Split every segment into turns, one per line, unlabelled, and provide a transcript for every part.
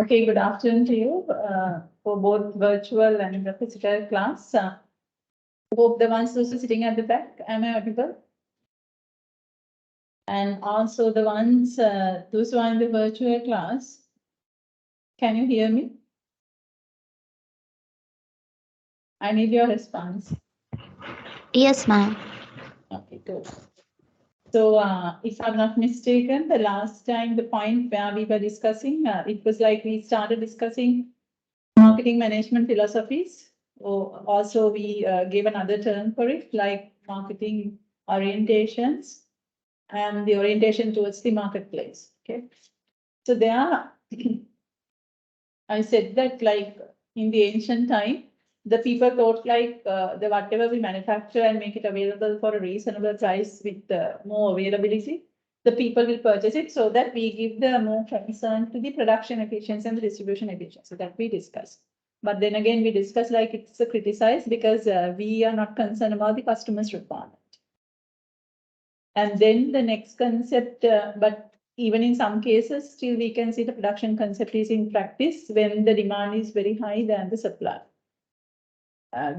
Okay, good afternoon to you for both virtual and the physical class. Hope the ones who are sitting at the back, am I audible? And also the ones, those who are in the virtual class, can you hear me? I need your response.
Yes, ma'am.
Okay, good. So if I'm not mistaken, the last time the point where we were discussing, it was like we started discussing marketing management philosophies. Or also we gave another term for it, like marketing orientations and the orientation towards the marketplace. Okay. So there, I said that like in the ancient time, the people thought like the whatever we manufacture and make it available for a reasonable price with more availability, the people will purchase it, so that we give the more concern to the production efficiency and the distribution efficiency that we discussed. But then again, we discuss like it's a criticized because we are not concerned about the customer's requirement. And then the next concept, but even in some cases, still we can see the production concept is in practice when the demand is very high than the supply.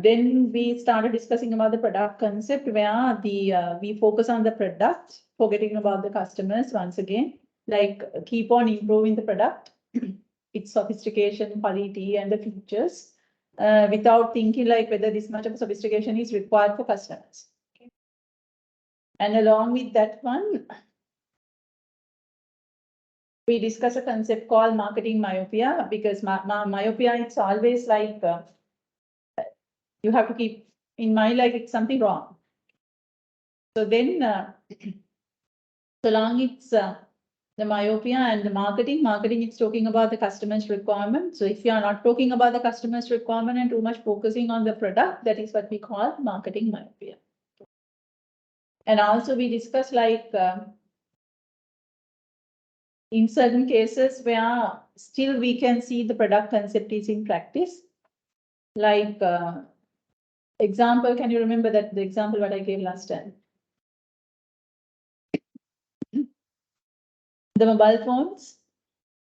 Then we started discussing about the product concept where we focus on the product, forgetting about the customers once again, like keep on improving the product, its sophistication, quality, and the features, without thinking like whether this much of sophistication is required for customers. Okay. And along with that one, we discuss a concept called marketing myopia, because myopia, it's always like you have to keep in mind like it's something wrong. So then, so long it's the myopia and the marketing, it's talking about the customer's requirement. So if you are not talking about the customer's requirement and too much focusing on the product, that is what we call marketing myopia. And also we discuss like in certain cases where still we can see the product concept is in practice. Like example, can you remember that the example what I gave last time? The mobile phones,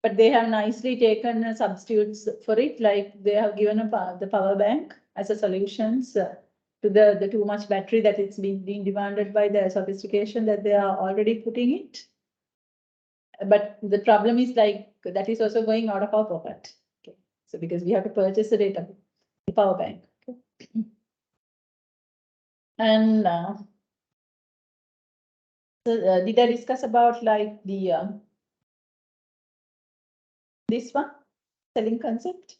but they have nicely taken substitutes for it. Like they have given the power bank as a solutions to the too much battery that it's being demanded by the sophistication that they are already putting it. But the problem is like that is also going out of our pocket. Okay. So because we have to purchase the data, the power bank. Okay. And so, did I discuss about like the this one selling concept?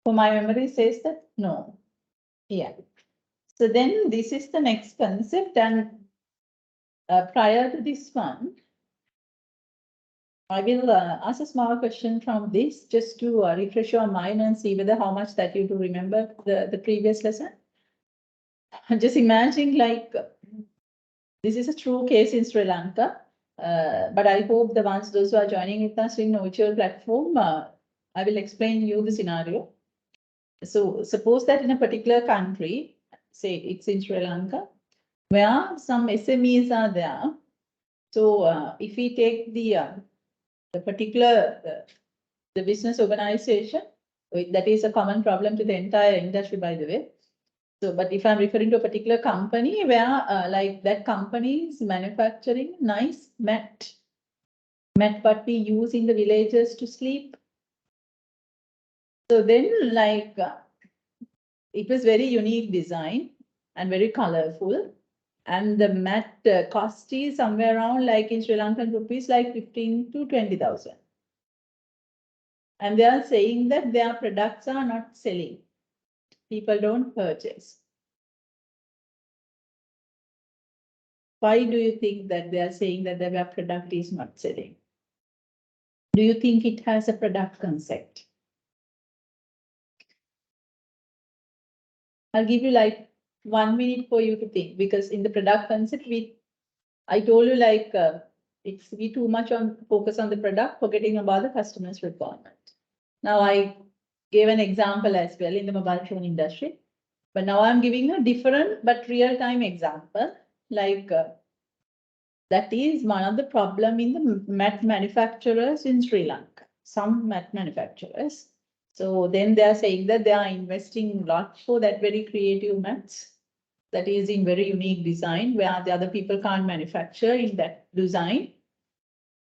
For my memory says that no. Yeah. So then this is the next concept, and prior to this one, I will ask a small question from this just to refresh your mind and see whether how much that you do remember the previous lesson. Just imagine like this is a true case in Sri Lanka, but I hope the ones those who are joining with us in virtual platform, I will explain you the scenario. So suppose that in a particular country, say it's in Sri Lanka, where some SMEs are there. So if we take the particular the business organization, that is a common problem to the entire industry, by the way. So, but if I'm referring to a particular company where like that company is manufacturing nice mat what we use in the villages to sleep. So then like it was very unique design and very colorful. And the mat cost is somewhere around like in Sri Lankan rupees, like 15 to 20,000. And they are saying that their products are not selling. People don't purchase. Why do you think that they are saying that their product is not selling? Do you think it has a product concept? I'll give you like 1 minute for you to think, because in the product concept, I told you like it's we too much on focus on the product, forgetting about the customer's requirement. Now I gave an example as well in the mobile phone industry, but now I'm giving a different but real-time example. Like that is one of the problem in the mat manufacturers in Sri Lanka. some mat manufacturers. So then they are saying that they are investing a lot for that very creative mats that is in very unique design where the other people can't manufacture in that design.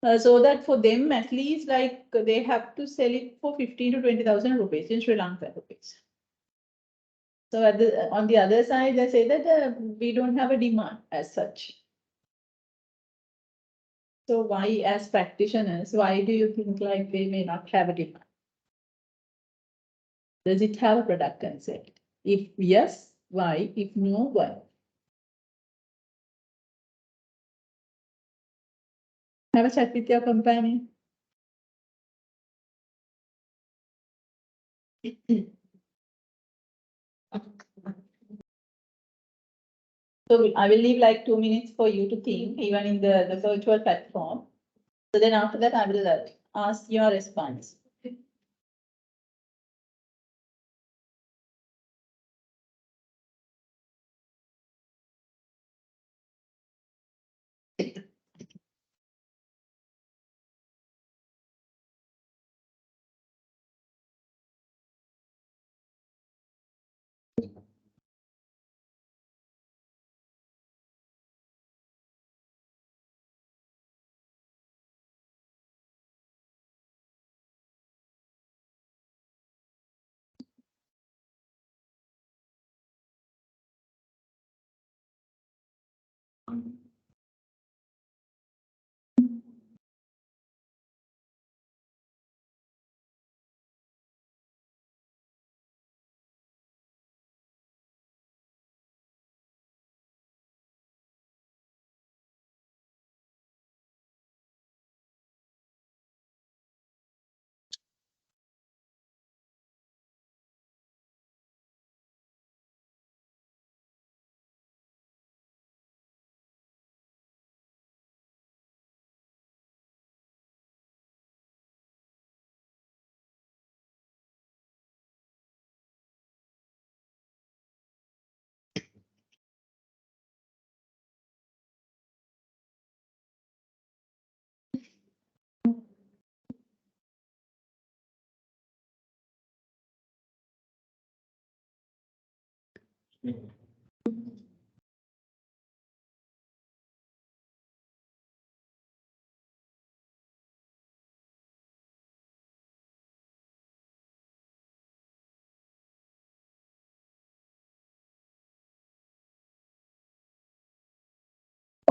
So that for them, at least like they have to sell it for 15 to 20,000 rupees in Sri Lanka rupees. So on the other side, they say that we don't have a demand as such. So why, as practitioners, why do you think like they may not have a demand? Does it have a product concept? If yes, why? If no, why? Have a chat with your companion. So I will leave like 2 minutes for you to think, even in the virtual platform. So then after that, I will ask your response.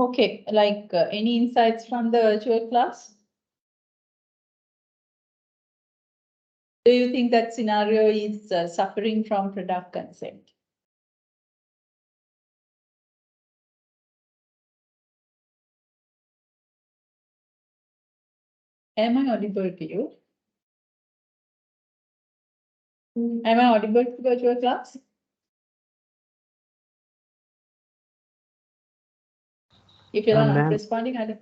Okay, like any insights from the virtual class? Do you think that scenario is suffering from product consent? Am I audible to you? Am I audible to virtual class? If you're not
Ma'am,
responding, I don't.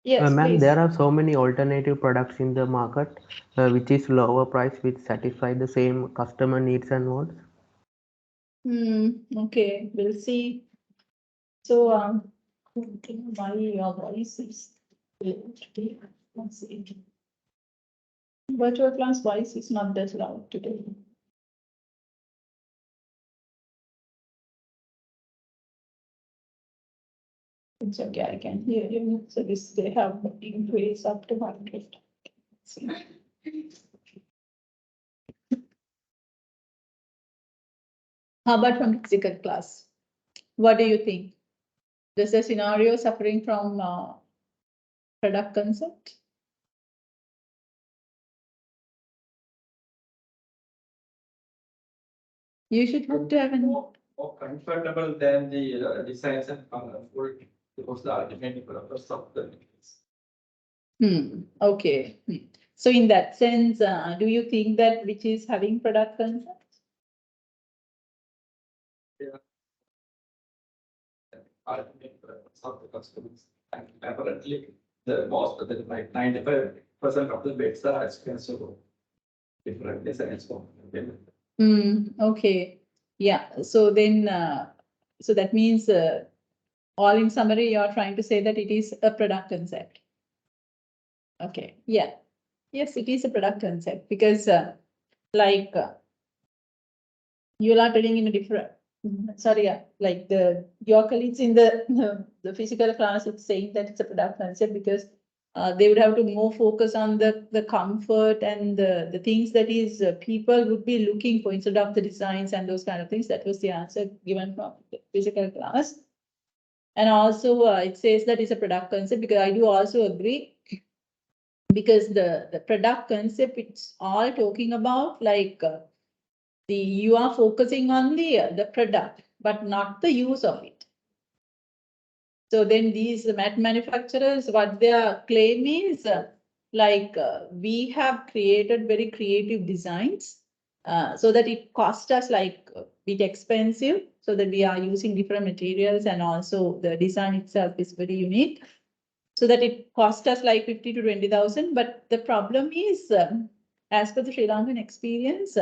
Yes,
ma'am,
please.
there are so many alternative products in the market, which is lower price, which satisfy the same customer needs and wants.
Okay, we'll see. So, why your voice is let's see. Virtual class voice is not that loud today. It's okay, I can hear you. So this, they have increased up to 100. See. How about from physical class? What do you think? Does the scenario suffering from product concept? You should have to have an.
More comfortable than the designs and colorful because the ultimate purpose of the
Okay. So in that sense, do you think that which is having product concept?
ultimate purpose of the customers. And apparently, the most of the like 95% of the beds are expensive. Different designs for them.
Okay. Yeah. So then, so that means, all in summary, you are trying to say that it is a product concept. Okay. Yeah. Yes, it is a product concept because like you are telling in a different, sorry, like your colleagues in the physical class is saying that it's a product concept because they would have to more focus on the comfort and the things that is people would be looking for instead of the designs and those kind of things. That was the answer given from the physical class. And also it says that it's a product concept because I do also agree because the product concept, it's all talking about like you are focusing on the product, but not the use of it. So then these mat manufacturers, what their claim is we have created very creative designs so that it cost us like a bit expensive, so that we are using different materials and also the design itself is very unique. So that it cost us like 50 to 20,000. But the problem is, as per the Sri Lankan experience,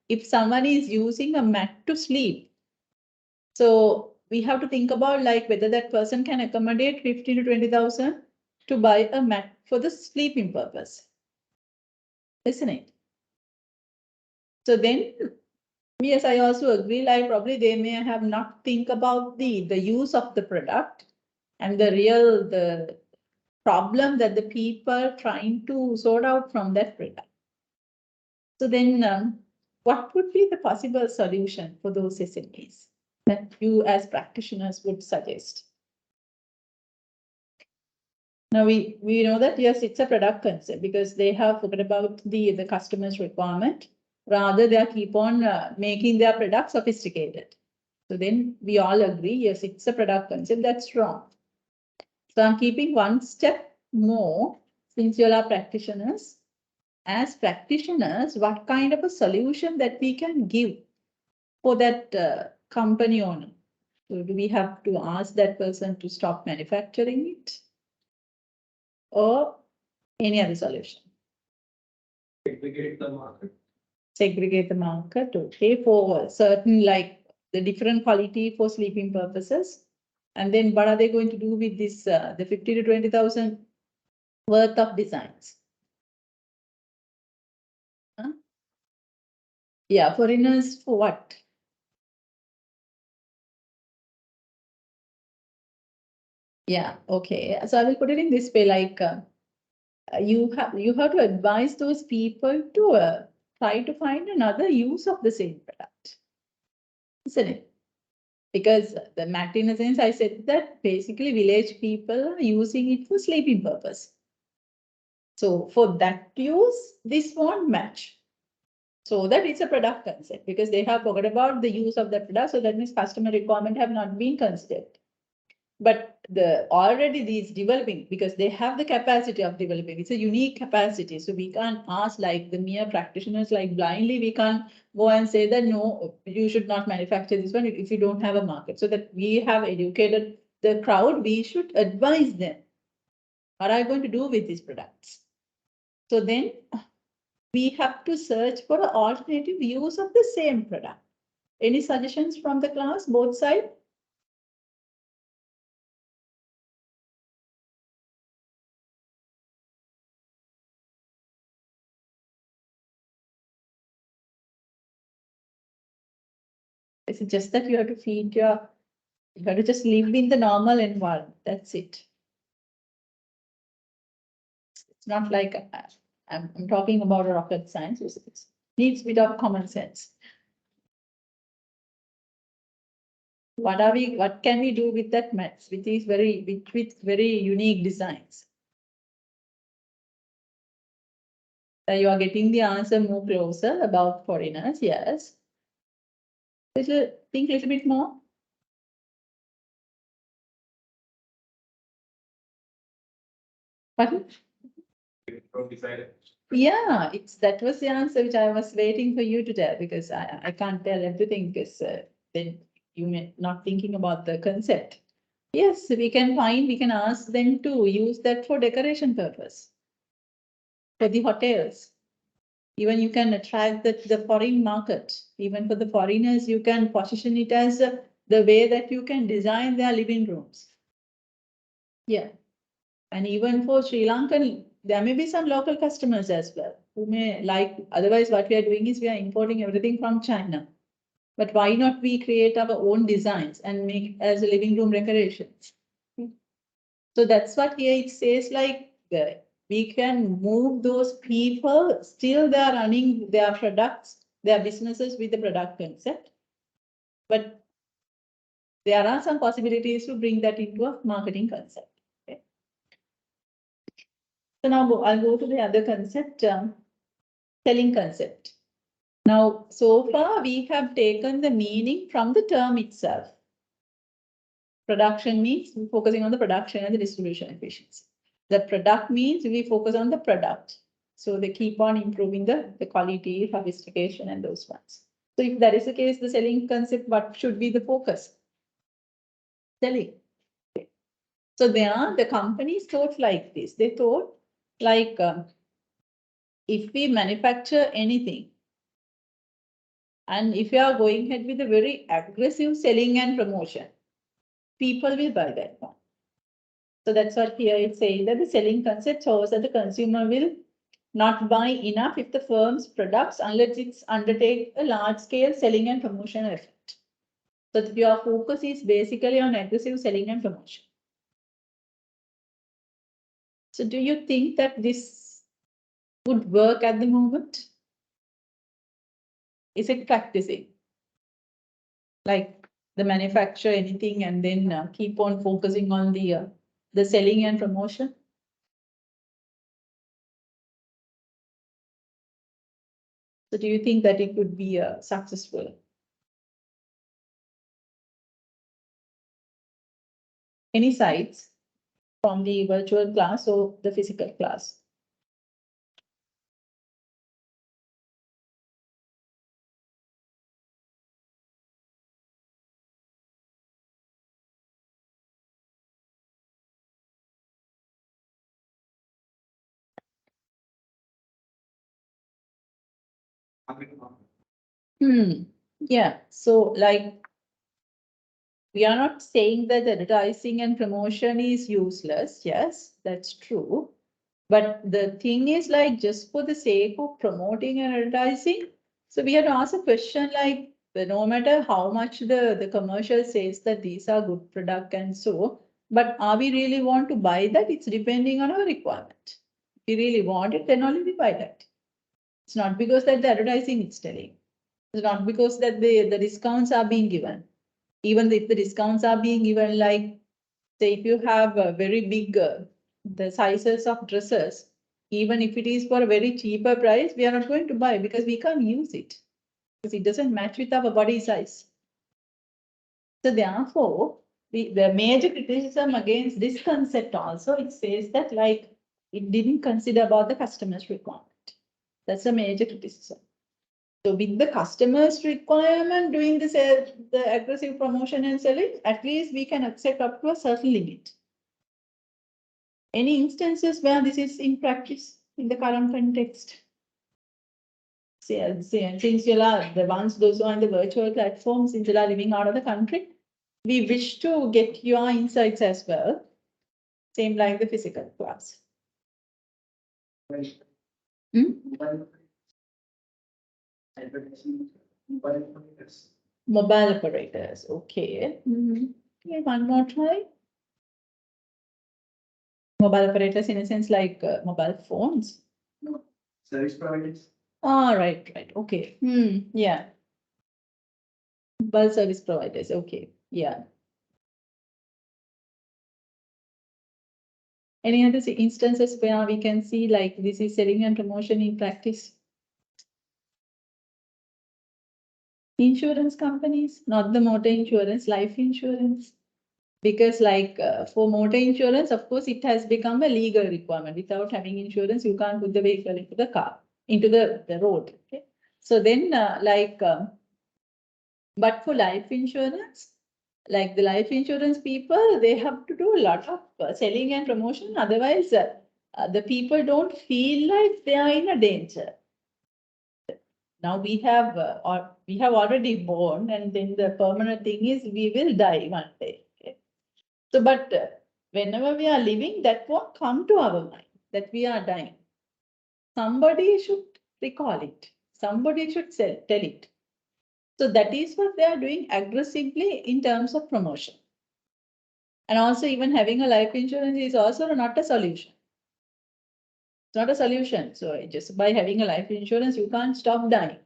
if someone is using a mat to sleep, so we have to think about like whether that person can accommodate 50 to 20,000 to buy a mat for the sleeping purpose, isn't it? So then, yes, I also agree, like probably they may have not think about the use of the product and the problem that the people trying to sort out from that product. So then what would be the possible solution for those SMEs that you as practitioners would suggest? Now we know that yes, it's a product concept because they have forgot about the customer's requirement. Rather, they keep on making their product sophisticated. So then we all agree, yes, it's a product concept. That's wrong. So I'm keeping one step more since you all are practitioners. As practitioners, what kind of a solution that we can give for that company owner? So do we have to ask that person to stop manufacturing it? Or any other solution?
Segregate the market.
Segregate the market, okay, for certain like the different quality for sleeping purposes. And then what are they going to do with this, the 50 to 20,000 worth of designs? Huh? Yeah, foreigners for what? Yeah, okay. So I will put it in this way, like you have to advise those people to try to find another use of the same product, isn't it? Because the mat, in a sense, I said that basically village people are using it for sleeping purpose. So for that use, this won't match. So that it's a product concept because they have forgot about the use of the product. So that means customer requirement have not been considered. But already these developing because they have the capacity of developing. It's a unique capacity. So we can't ask like the mere practitioners like blindly. We can't go and say that no, you should not manufacture this one if you don't have a market. So that we have educated the crowd. We should advise them. What are you going to do with these products? So then we have to search for an alternative use of the same product. Any suggestions from the class, both sides? It's just that you have to you have to just live in the normal environment. That's it. It's not like I'm talking about a rocket science. It needs a bit of common sense. What can we do with that mats, which is with very unique designs? You are getting the answer more closer about foreigners, yes. Think a little bit more. Pardon? Yeah, that was the answer which I was waiting for you to tell because I can't tell everything because then you may not thinking about the concept. Yes, we can ask them to use that for decoration purpose. For the hotels. Even you can attract the foreign market. Even for the foreigners, you can position it as the way that you can design their living rooms. Yeah. And even for Sri Lankan there may be some local customers as well who may like, otherwise what we are doing is we are importing everything from China. But why not we create our own designs and make as a living room decorations? So that's what here it says, like we can move those people, still they are running their products, their businesses with the product concept. But there are some possibilities to bring that into a marketing concept. Okay. So now I'll go to the other concept, selling concept. Now, so far we have taken the meaning from the term itself. Production means we're focusing on the production and the distribution efficiency. The product means we focus on the product. So they keep on improving the quality, sophistication, and those ones. So if that is the case, the selling concept, what should be the focus? Selling. So the companies thought like this. They thought like if we manufacture anything, and if you are going ahead with a very aggressive selling and promotion, people will buy that one. So that's what here it's saying, that the selling concept shows that the consumer will not buy enough if the firm's products unless it's undertake a large scale selling and promotion effort. So your focus is basically on aggressive selling and promotion. So do you think that this would work at the moment? Is it practicing? Like the manufacture anything and then keep on focusing on the selling and promotion? So do you think that it would be successful? Any sites from the virtual class or the physical class? Yeah, so like we are not saying that advertising and promotion is useless. Yes, that's true. But the thing is like just for the sake of promoting and advertising. So we have to ask a question like no matter how much the commercial says that these are good product and so, but are we really want to buy that? It's depending on our requirement. If we really want it, then only we buy that. It's not because that the advertising is telling. It's not because that the discounts are being given. Even if the discounts are being given, like say if you have a very big the sizes of dresses, even if it is for a very cheaper price, we are not going to buy because we can't use it because it doesn't match with our body size. So therefore, the major criticism against this concept also, it says that like it didn't consider about the customer's requirement. That's a major criticism. So with the customer's requirement doing the aggressive promotion and selling, at least we can accept up to a certain limit. Any instances where this is in practice in the current context? Since you are the ones, those on the virtual platforms, since you are living out of the country, we wish to get your insights as well. Same like the physical class. Mobile operators, okay. Okay, one more try. Mobile operators in a sense like mobile phones.
Service providers.
Oh, right, okay. Yeah. Mobile service providers, okay, yeah. Any other instances where we can see like this is selling and promotion in practice? Insurance companies, not the motor insurance, life insurance. Because like for motor insurance, of course, it has become a legal requirement. Without having insurance, you can't put the vehicle into the car, into the road. Okay. So then but for life insurance, like the life insurance people, they have to do a lot of selling and promotion. Otherwise, the people don't feel like they are in a danger. Now we have already born, and then the permanent thing is we will die one day. Okay? So, but whenever we are living, that won't come to our mind. that we are dying, somebody should recall it. Somebody should tell it. So that is what they are doing aggressively in terms of promotion. And also even having a life insurance is also not a solution. It's not a solution. So just by having a life insurance, you can't stop dying.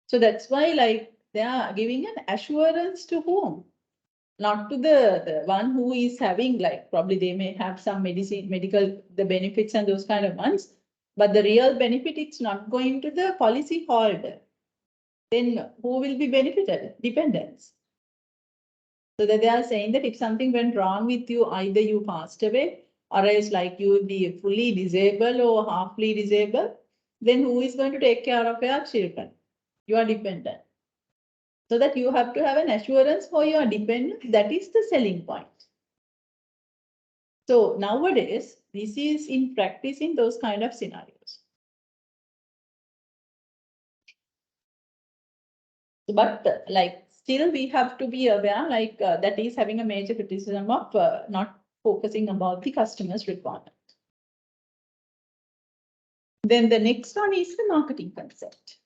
So that's why like they are giving an assurance to whom? Not to the one who is having, like probably they may have some medical, the benefits and those kind of ones. But the real benefit, it's not going to the policy holder. Then who will be benefited? Dependents. So that they are saying that if something went wrong with you, either you passed away or else like you will be fully disabled or halfly disabled, then who is going to take care of your children? You are dependent. So that you have to have an assurance for your dependent. That is the selling point. So nowadays, this is in practice in those kind of scenarios. But like still we have to be aware, like that is having a major criticism of not focusing about the customer's requirement. Then the next one is the marketing concept.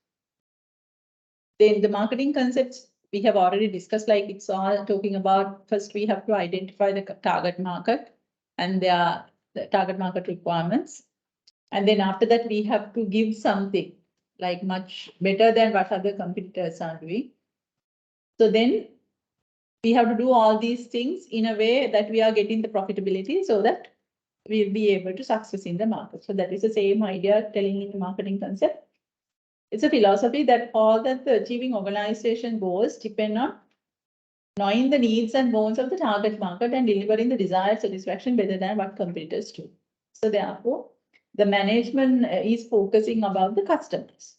Then the marketing concepts we have already discussed, like it's all talking about, first we have to identify the target market and the target market requirements. And then after that, we have to give something like much better than what other competitors are doing. So then we have to do all these things in a way that we are getting the profitability so that we'll be able to success in the market. So that is the same idea telling in the marketing concept. It's a philosophy that all that the achieving organization goals depend on knowing the needs and wants of the target market and delivering the desired satisfaction better than what competitors do. So therefore, the management is focusing about the customers.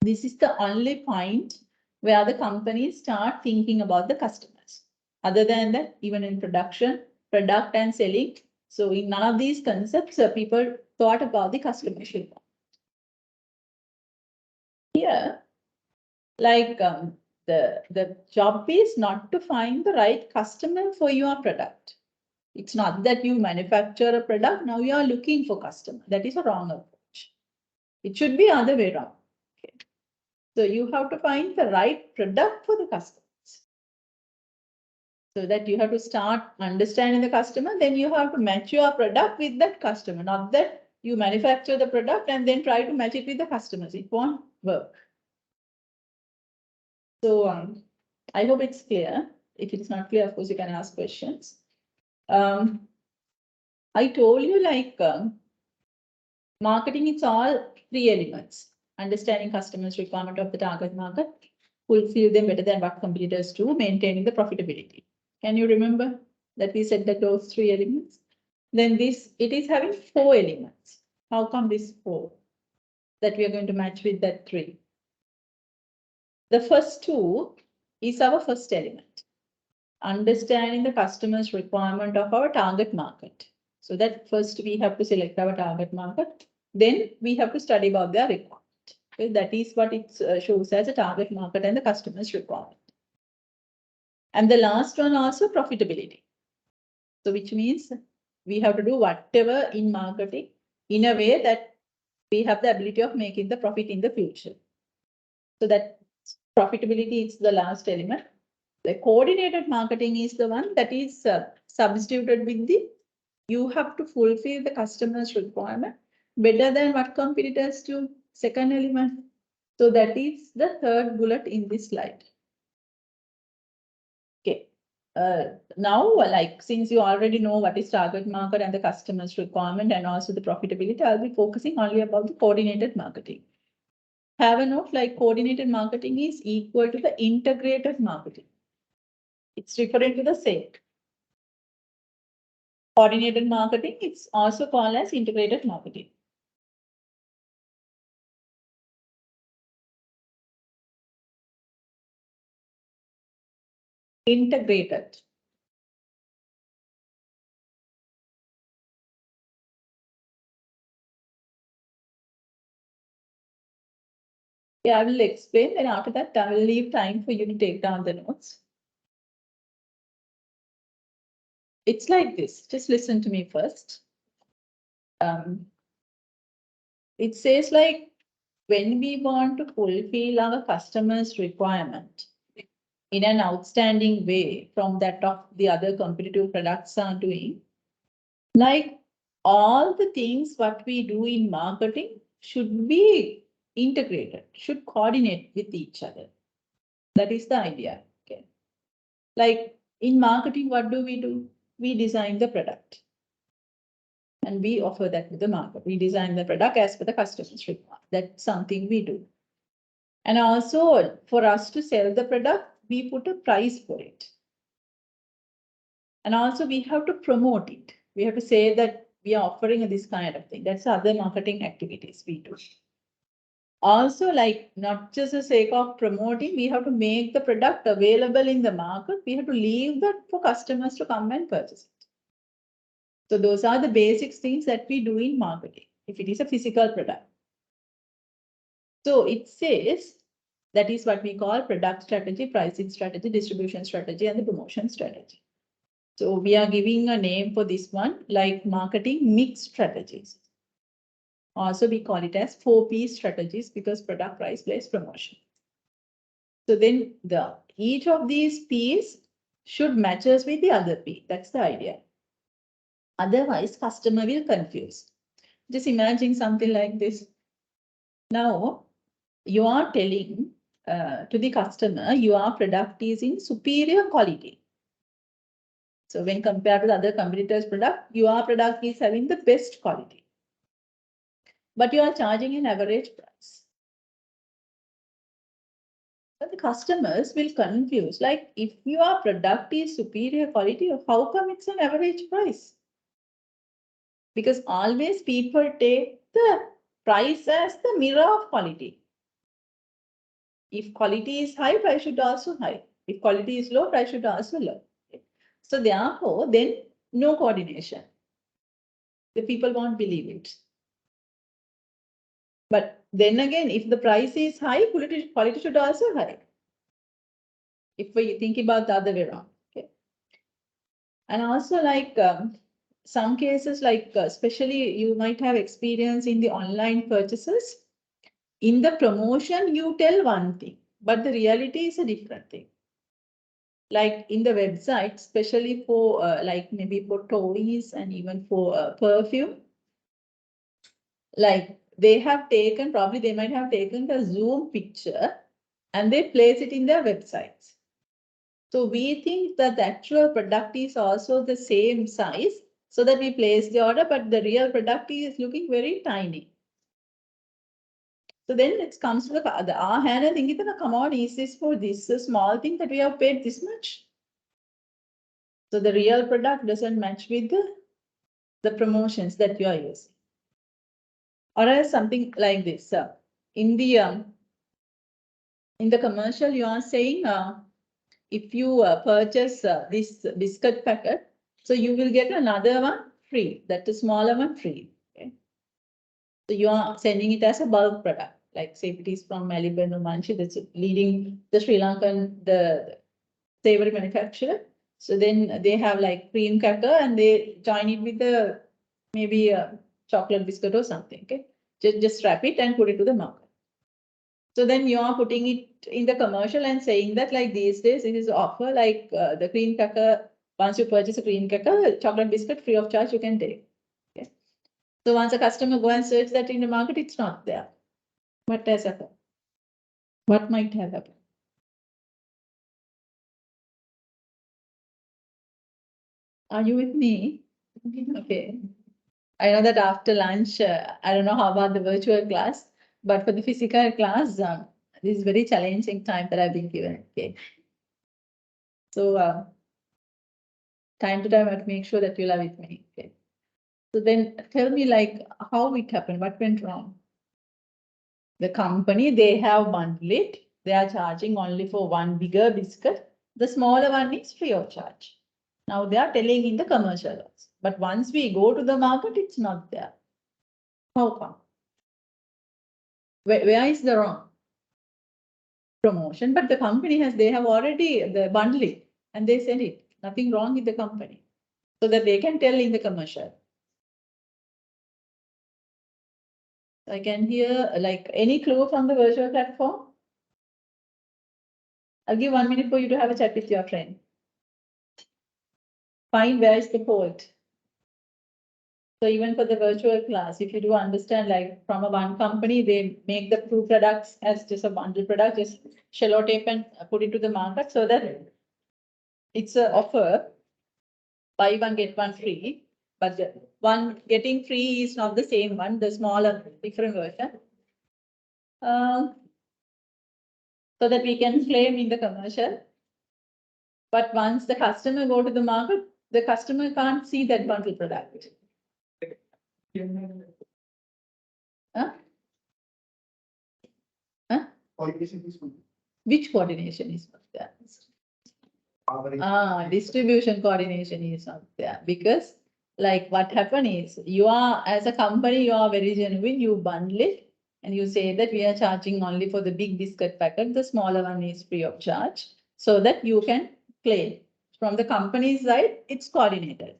This is the only point where the companies start thinking about the customers. Other than that, even in production, product and selling. So in none of these concepts, people thought about the customer. Here, like the job is not to find the right customer for your product. It's not that you manufacture a product, now you are looking for customer. That is a wrong approach. It should be other way around. Okay. So you have to find the right product for the customers. So that you have to start understanding the customer, then you have to match your product with that customer, not that you manufacture the product and then try to match it with the customers. It won't work. So I hope it's clear. If it's not clear, of course, you can ask questions. I told you like marketing, it's all three elements. Understanding customers' requirement of the target market, fulfill them better than what competitors do, maintaining the profitability. Can you remember that we said that those three elements? Then it is having four elements. How come this four? That we are going to match with that three. The first two is our first element. Understanding the customer's requirement of our target market. So that first we have to select our target market. Then we have to study about their requirement. Okay, that is what it shows as a target market and the customer's requirement. And the last one also profitability. So which means we have to do whatever in marketing in a way that we have the ability of making the profit in the future. So that profitability is the last element. The coordinated marketing is the one that is substituted with the, you have to fulfill the customer's requirement better than what competitors do, second element. So that is the third bullet in this slide. Okay. Now, like, since you already know what is target market and the customer's requirement and also the profitability, I'll be focusing only about the coordinated marketing. Have a note, like coordinated marketing is equal to the integrated marketing. It's referring to the same. Coordinated marketing, it's also called as integrated marketing. Integrated. Yeah, I will explain, and after that, I will leave time for you to take down the notes. It's like this. Just listen to me first. it says like, when we want to fulfill our customers' requirement in an outstanding way from that of the other competitive products are doing, like all the things what we do in marketing should be integrated, should coordinate with each other. That is the idea. Okay. Like in marketing, what do? We design the product and we offer that to the market. We design the product as per the customer's requirement. That's something we do. And also for us to sell the product, we put a price for it. And also we have to promote it. We have to say that we are offering this kind of thing. That's other marketing activities we do. Also, like not just the sake of promoting, we have to make the product available in the market. We have to leave that for customers to come and purchase it. So those are the basic things that we do in marketing, if it is a physical product. So it says that is what we call product strategy, pricing strategy, distribution strategy, and the promotion strategy. So we are giving a name for this one, like marketing mix strategies. Also, we call it as 4P strategies because product, price, place, promotion. So then each of these P's should matches with the other P. That's the idea. Otherwise, customer will confuse. Just imagine something like this. Now, you are telling to the customer, your product is in superior quality. So when compared to the other competitors' product, your product is having the best quality. But you are charging an average price. So the customers will confuse, like if your product is superior quality, how come it's an average price? Because always people take the price as the mirror of quality. If quality is high, price should also high. If quality is low, price should also low. So therefore, then no coordination. The people won't believe it. But then again, if the price is high, quality should also high. If we think about the other way around. Okay. And also like some cases, like especially you might have experience in the online purchases. In the promotion, you tell one thing, but the reality is a different thing. Like in the website, especially for like maybe for toys and even for perfume, like they have taken, probably they might have taken the zoom picture and they place it in their websites. So we think that the actual product is also the same size so that we place the order, but the real product is looking very tiny. So then it comes to our hand and thinking, come on, is this for this small thing that we have paid this much? So the real product doesn't match with the promotions that you are using. Or else something like this. In the commercial, you are saying if you purchase this biscuit packet, so you will get another one free. That's a smaller one free. Okay. So you are sending it as a bulk product. Like say if it is from Melbourne or Manchi, that's leading the Sri Lankan, the savory manufacturer. So then they have like cream cracker and they join it with the maybe a chocolate biscuit or something. Okay, just wrap it and put it to the market. So then you are putting it in the commercial and saying that like these days it is offer like the cream cracker. Once you purchase a cream cracker, chocolate biscuit free of charge you can take. Okay. So once a customer go and search that in the market, it's not there. What has happened? What might have happened? Are you with me? Okay. I know that after lunch, I don't know how about the virtual class, but for the physical class, this is very challenging time that I've been given. Okay. So time to time, I have to make sure that you'll are with me. Okay. So then tell me like how it happened, what went wrong? The company, they have bundled it. They are charging only for one bigger biscuit. The smaller one is free of charge. Now they are telling in the commercial also. But once we go to the market, it's not there. How come? Where is the wrong? Promotion, but the company they have already the bundling and they send it. Nothing wrong with the company. So that they can tell in the commercial. I can hear like any clue from the virtual platform. I'll give 1 minute for you to have a chat with your friend. Find where is the fault. So even for the virtual class, if you do understand, like from a one company, they make the two products as just a bundle product, just shallow tape and put it to the market so that it's an offer, buy one, get one free. But the one getting free is not the same one, the smaller, different version. So that we can claim in the commercial. But once the customer go to the market, the customer can't see that bundle product. Huh? Huh? Which coordination is not there? Distribution coordination is not there because like what happened is you are as a company, you are very genuine, you bundle it and you say that we are charging only for the big biscuit packet, the smaller one is free of charge so that you can claim. From the company side, it's coordinated.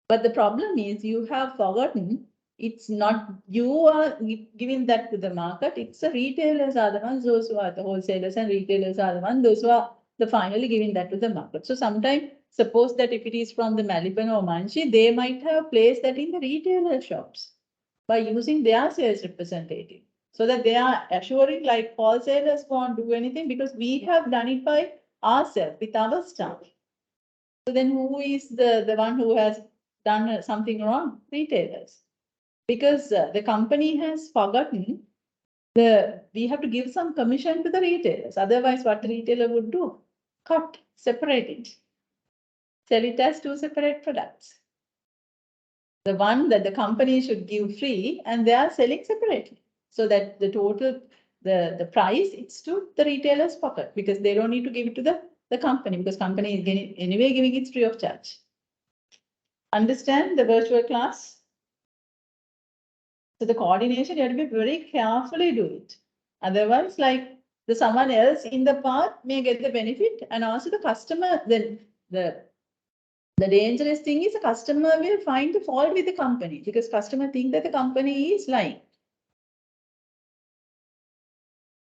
But the problem is you have forgotten it's not you are giving that to the market. It's the retailers are the ones, those who are the wholesalers and retailers are the ones, those who are the finally giving that to the market. So sometimes suppose that if it is from the Maliban or Manchi, they might have placed that in the retailer shops by using their sales representative. So that they are assuring like wholesalers won't do anything because we have done it by ourselves with our staff. So then who is the one who has done something wrong? Retailers. Because the company has forgotten we have to give some commission to the retailers. Otherwise, what the retailer would do? Cut, separate it. Sell it as two separate products. The one that the company should give free and they are selling separately. So that the total, the price, it's to the retailer's pocket because they don't need to give it to the company because company is anyway giving it free of charge. Understand the virtual class? So the coordination, you have to be very carefully do it. Otherwise, like someone else in the path may get the benefit and also the customer, then the dangerous thing is the customer will find the fault with the company because customer think that the company is lying.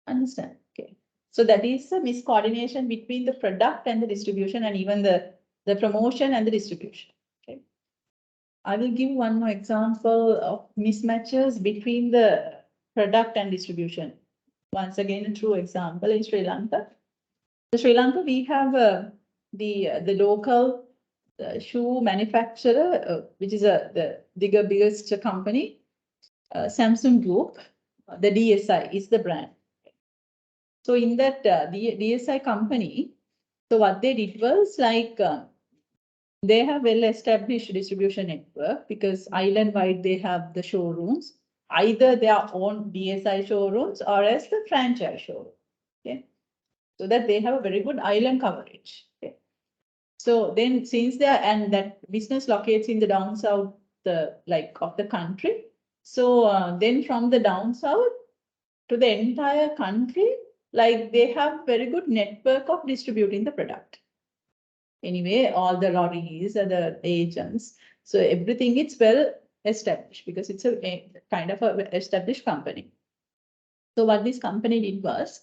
Understand? Okay. So that is a miscoordination between the product and the distribution and even the promotion and the distribution. Okay. I will give one more example of mismatches between the product and distribution. Once again, a true example in Sri Lanka. In Sri Lanka, we have the local shoe manufacturer, which is the biggest company, Samsung Group. The DSI is the brand. So in that the DSI company, so what they did was like they have well-established distribution network because island-wide they have the showrooms, either their own DSI showrooms or as the franchise showroom. Okay, so that they have a very good island coverage. Okay, so then since they are and that business locates in the down south, of the country, so then from the down south to the entire country, like they have very good network of distributing the product. Anyway, all the lorries and the agents, so everything is well established because it's a kind of a established company. So what this company did was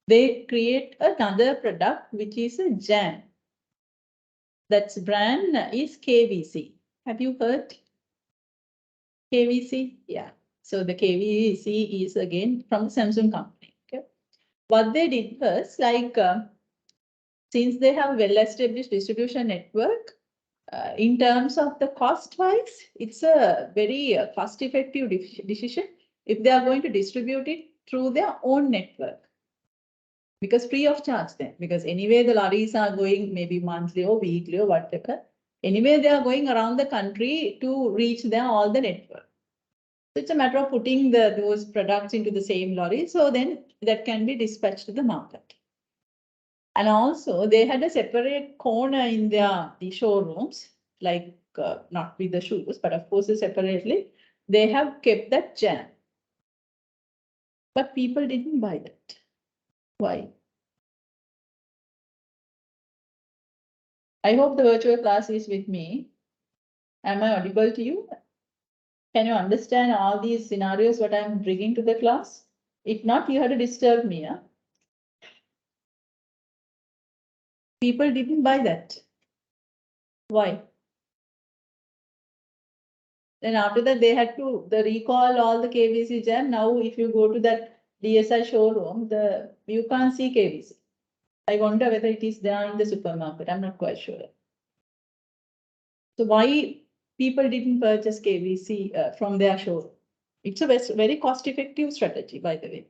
they create another product which is a jam. That's brand is KVC. Have you heard KVC? Yeah. So the KVC is again from Samsung company. Okay. What they did was like since they have well-established distribution network, in terms of the cost-wise, it's a very cost-effective decision if they are going to distribute it through their own network. Because free of charge then, because anyway the lorries are going maybe monthly or weekly or whatever. Anyway, they are going around the country to reach all the network. So it's a matter of putting those products into the same lorry. So then that can be dispatched to the market. And also they had a separate corner in the showrooms, like not with the shoes, but of course separately, they have kept that jam. But people didn't buy that. Why? I hope the virtual class is with me. Am I audible to you? Can you understand all these scenarios what I'm bringing to the class? If not, you have to disturb me. Huh? People didn't buy that. Why? Then after that, they had to recall all the KBC jam. Now, if you go to that DSI showroom, you can't see KBC. I wonder whether it is there in the supermarket. I'm not quite sure. So why people didn't purchase KBC from their showroom? It's a very cost-effective strategy, by the way.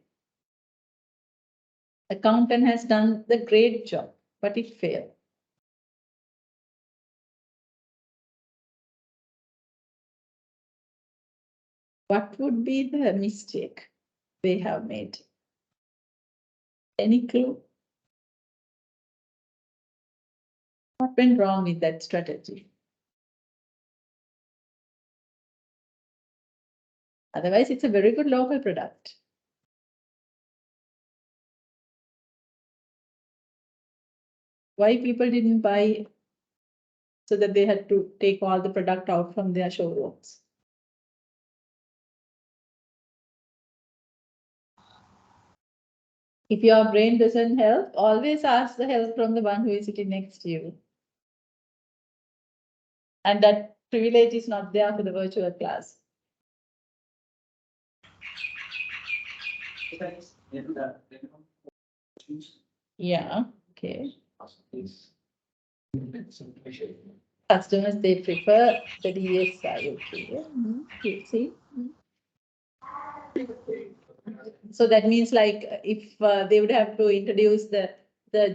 Accountant has done the great job, but it failed. What would be the mistake they have made? Any clue? What went wrong with that strategy? Otherwise, it's a very good local product. Why people didn't buy so that they had to take all the product out from their showrooms? If your brain doesn't help, always ask the help from the one who is sitting next to you. And that privilege is not there for the virtual class. Yeah, okay. Customers, they prefer the DSI, okay. You see. So that means like if they would have to introduce the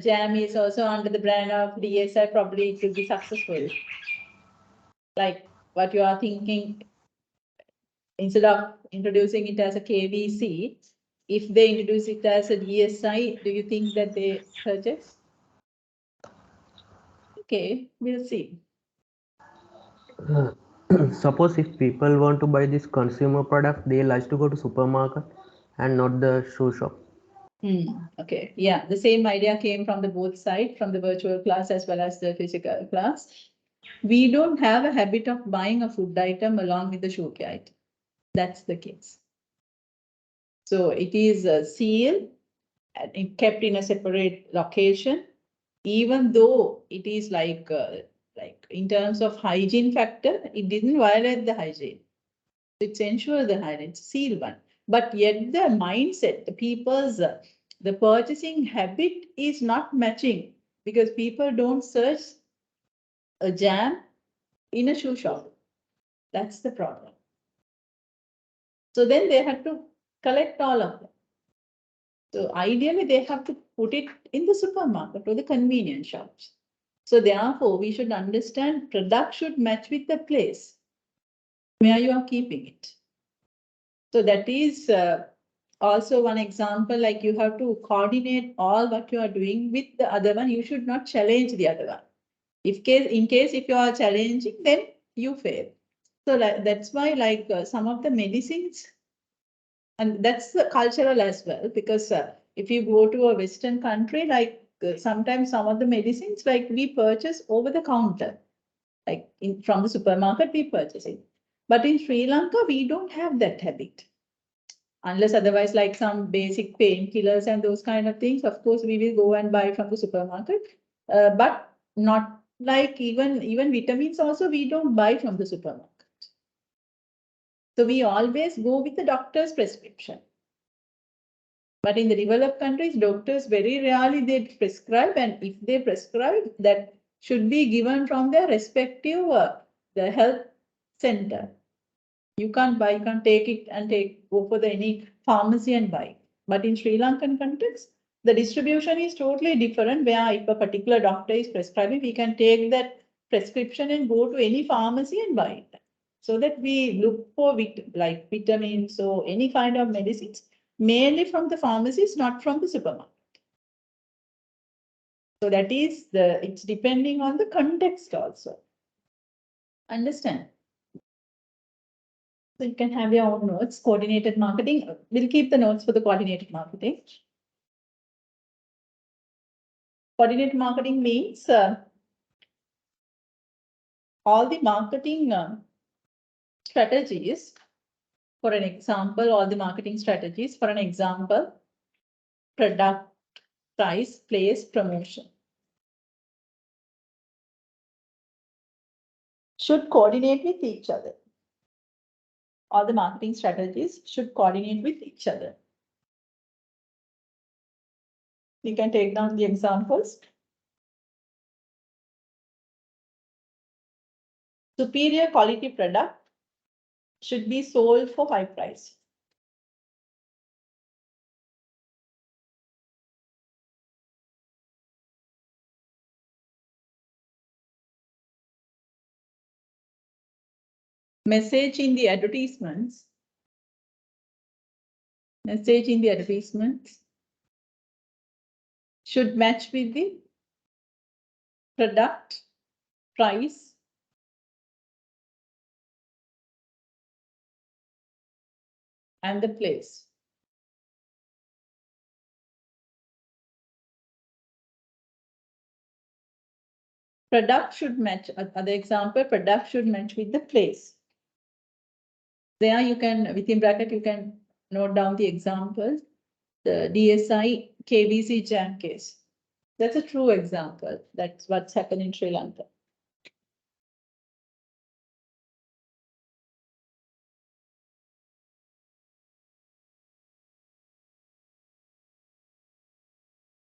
jam is also under the brand of DSI, probably it will be successful. Like what you are thinking, instead of introducing it as a KVC, if they introduce it as a DSI, do you think that they purchase? Okay, we'll see.
Suppose if people want to buy this consumer product, they like to go to supermarket and not the shoe shop.
Okay, yeah, the same idea came from the both side, from the virtual class as well as the physical class. We don't have a habit of buying a food item along with the shoe care item. That's the case. So it is sealed and kept in a separate location, even though it is like in terms of hygiene factor, it didn't violate the hygiene. It's ensure the hygiene, it's sealed one. But yet the mindset, the people's, the purchasing habit is not matching because people don't search a jam in a shoe shop. That's the problem. So then they had to collect all of them. So ideally, they have to put it in the supermarket or the convenience shops. So therefore, we should understand product should match with the place where you are keeping it. So that is also one example, like you have to coordinate all what you are doing with the other one. You should not challenge the other one. In case if you are challenging, then you fail. So that's why like some of the medicines, and that's the cultural as well, because if you go to a Western country, like sometimes some of the medicines, like we purchase over the counter, like from the supermarket, we purchase it. But in Sri Lanka, we don't have that habit. Unless otherwise, like some basic painkillers and those kind of things, of course, we will go and buy from the supermarket. But not like even vitamins also, we don't buy from the supermarket. So we always go with the doctor's prescription. But in the developed countries, doctors very rarely they prescribe, and if they prescribe, that should be given from their respective the health center. You can't buy, you can't take it and go for any pharmacy and buy. But in Sri Lankan context, the distribution is totally different. Where if a particular doctor is prescribing, we can take that prescription and go to any pharmacy and buy it. So that we look for like vitamins or any kind of medicines, mainly from the pharmacies, not from the supermarket. So that is it's depending on the context also. Understand? So you can have your own notes, coordinated marketing. We'll keep the notes for the coordinated marketing. Coordinated marketing means all the marketing strategies, for an example, all the marketing strategies, for an example, product, price, place, promotion, should coordinate with each other. All the marketing strategies should coordinate with each other. You can take down the examples. Superior quality product should be sold for high price. Message in the advertisements. Message in the advertisements should match with the product, price, and the place. Product should match, other example, product should match with the place. There you can, within bracket, you can note down the examples. The DSI KBC jam case. That's a true example. That's what's happened in Sri Lanka.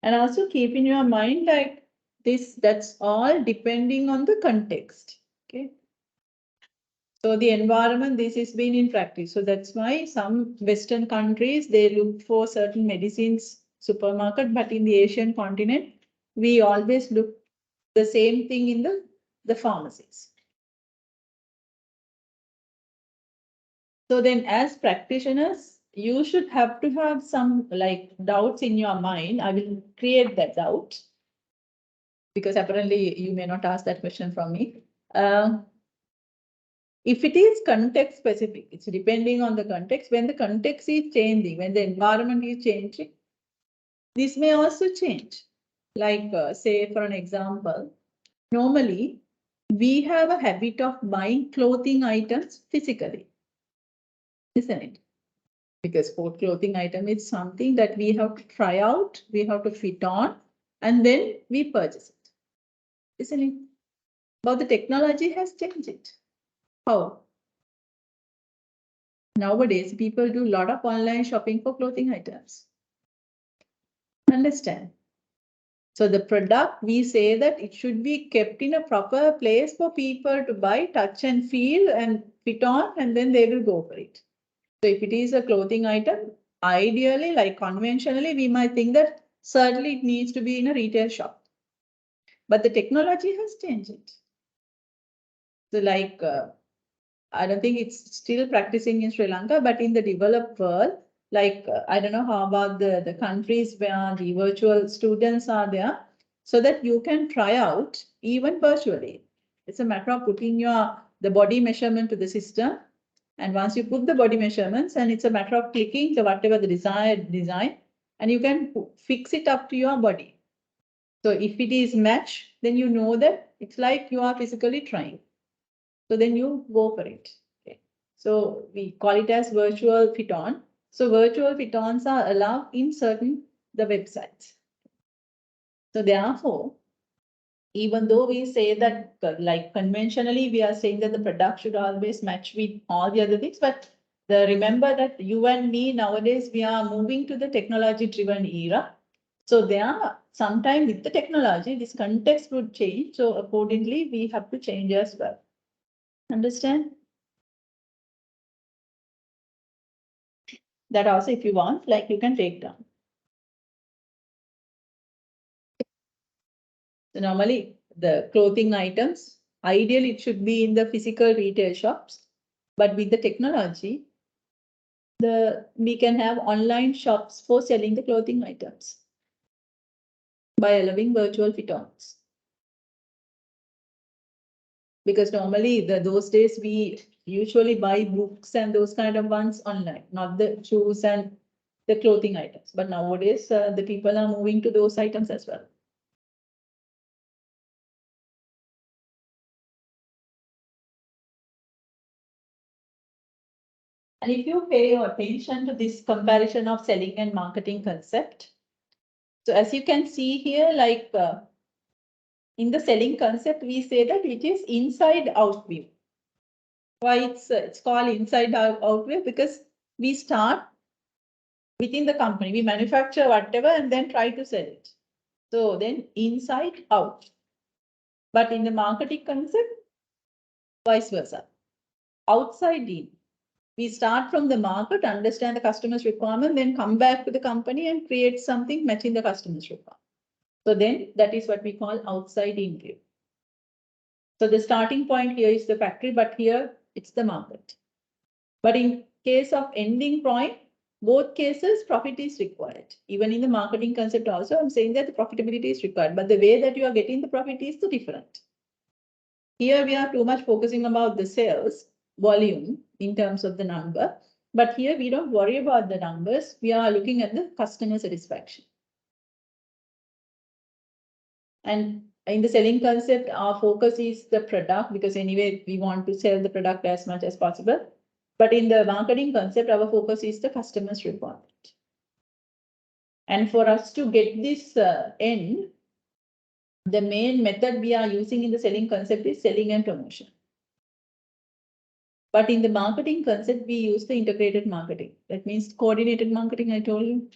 And also keep in your mind like this, that's all depending on the context. Okay. So the environment, this has been in practice. So that's why some Western countries, they look for certain medicines supermarket, but in the Asian continent, we always look the same thing in the pharmacies. So then as practitioners, you should have to have some like doubts in your mind. I will create that doubt because apparently you may not ask that question from me. If it is context specific, it's depending on the context. When the context is changing, when the environment is changing, this may also change. Like say for an example, normally we have a habit of buying clothing items physically, isn't it? Because sport clothing item is something that we have to try out, we have to fit on, and then we purchase it, isn't it? But the technology has changed it. How? Nowadays, people do a lot of online shopping for clothing items. Understand? So the product, we say that it should be kept in a proper place for people to buy, touch and feel and fit on, and then they will go for it. So if it is a clothing item, ideally, like conventionally, we might think that certainly it needs to be in a retail shop. But the technology has changed it. So like, I don't think it's still practicing in Sri Lanka, but in the developed world, like, I don't know how about the countries where the virtual students are there, so that you can try out even virtually. It's a matter of putting the body measurement to the system. And once you put the body measurements, and it's a matter of clicking the whatever the desired design, and you can fix it up to your body. So if it is match, then you know that it's like you are physically trying. So then you go for it. Okay. So we call it as virtual fit-on. So virtual fit-ons are allowed in certain the websites. So therefore, even though we say that like conventionally, we are saying that the product should always match with all the other things, but remember that you and me nowadays, we are moving to the technology-driven era. So there are sometimes with the technology, this context would change. So accordingly, we have to change as well. Understand? That also, if you want, like you can take down. So normally the clothing items, ideally it should be in the physical retail shops, but with the technology, we can have online shops for selling the clothing items by allowing virtual fit-ons. Because normally those days we usually buy books and those kind of ones online, not the shoes and the clothing items. But nowadays the people are moving to those items as well. And if you pay your attention to this comparison of selling and marketing concept, so as you can see here, like in the selling concept, we say that it is inside out view. Why it's called inside out view? Because we start within the company, we manufacture whatever and then try to sell it. So then inside out. But in the marketing concept, vice versa. Outside in. We start from the market, understand the customer's requirement, then come back to the company and create something matching the customer's requirement. So then that is what we call outside in view. So the starting point here is the factory, but here it's the market. But in case of ending point, both cases profit is required. Even in the marketing concept also, I'm saying that the profitability is required, but the way that you are getting the profit is different. Here we are too much focusing about the sales volume in terms of the number, but here we don't worry about the numbers. We are looking at the customer satisfaction. And in the selling concept, our focus is the product because anyway, we want to sell the product as much as possible. But in the marketing concept, our focus is the customer's requirement. And for us to get this end, the main method we are using in the selling concept is selling and promotion. But in the marketing concept, we use the integrated marketing. That means coordinated marketing, I told you.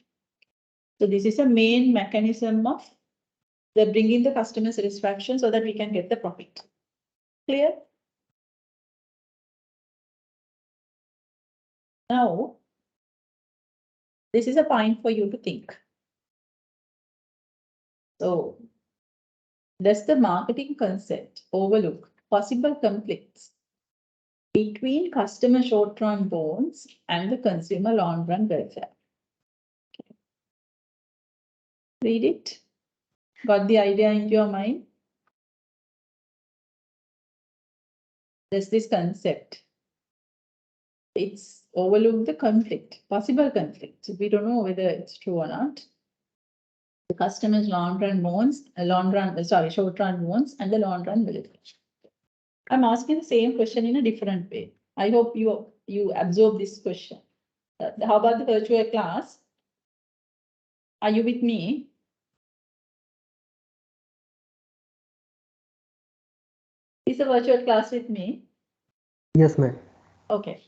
So this is a main mechanism of the bringing the customer satisfaction so that we can get the profit. Clear? Now, this is a point for you to think. So, does the marketing concept overlook possible conflicts between customer short-run goals and the consumer long-run welfare? Okay. Read it. Got the idea into your mind? Does this concept, it's overlook the conflict, possible conflict. We don't know whether it's true or not. The customer's short-run wants and the long-run welfare. I'm asking the same question in a different way. I hope you absorb this question. How about the virtual class? Are you with me? Is the virtual class with me?
Yes, ma'am.
Okay.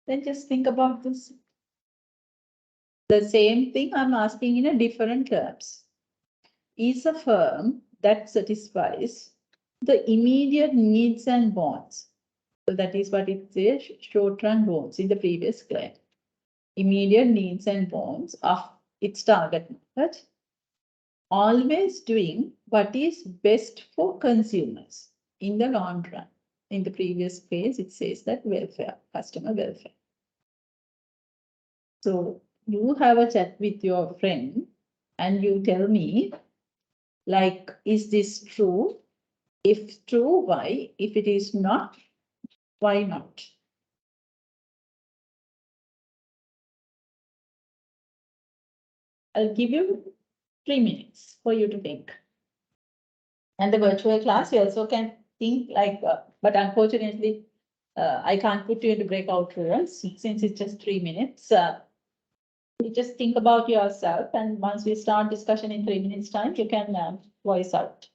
Then just think about this. The same thing I'm asking in a different terms. Is a firm that satisfies the immediate needs and wants. So that is what it says, short-run wants in the previous slide. Immediate needs and wants of its target market. Always doing what is best for consumers in the long run. In the previous case, it says that welfare, customer welfare. So you have a chat with your friend and you tell me, like, is this true? If true, why? If it is not, why not? I'll give you 3 minutes for you to think. And the virtual class, you also can think like, but unfortunately, I can't put you into breakout rooms since it's just 3 minutes. You just think about yourself, and once we start discussion in 3 minutes time, you can voice out.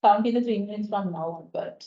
Counting the 3 minutes from now onward.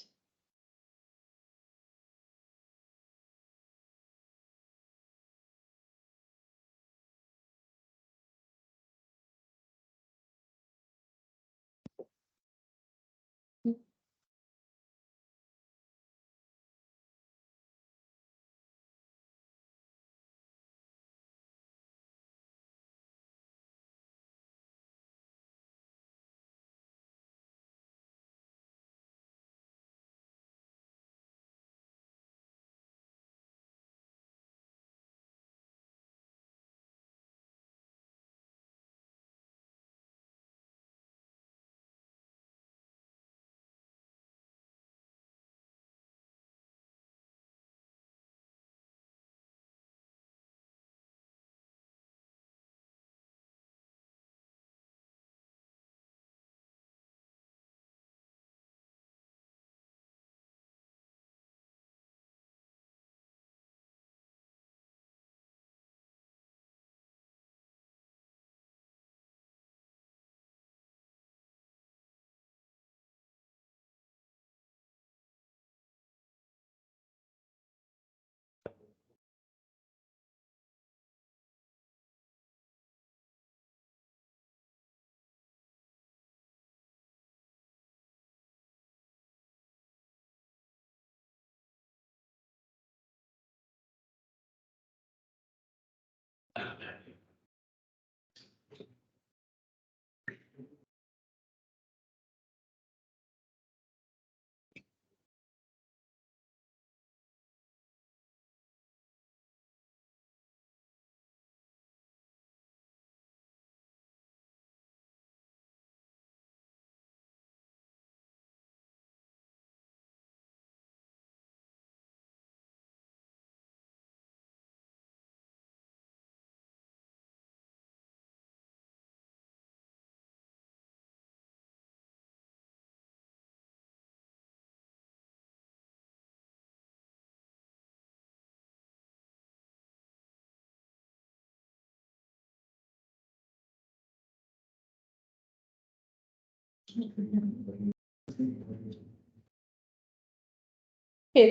Okay,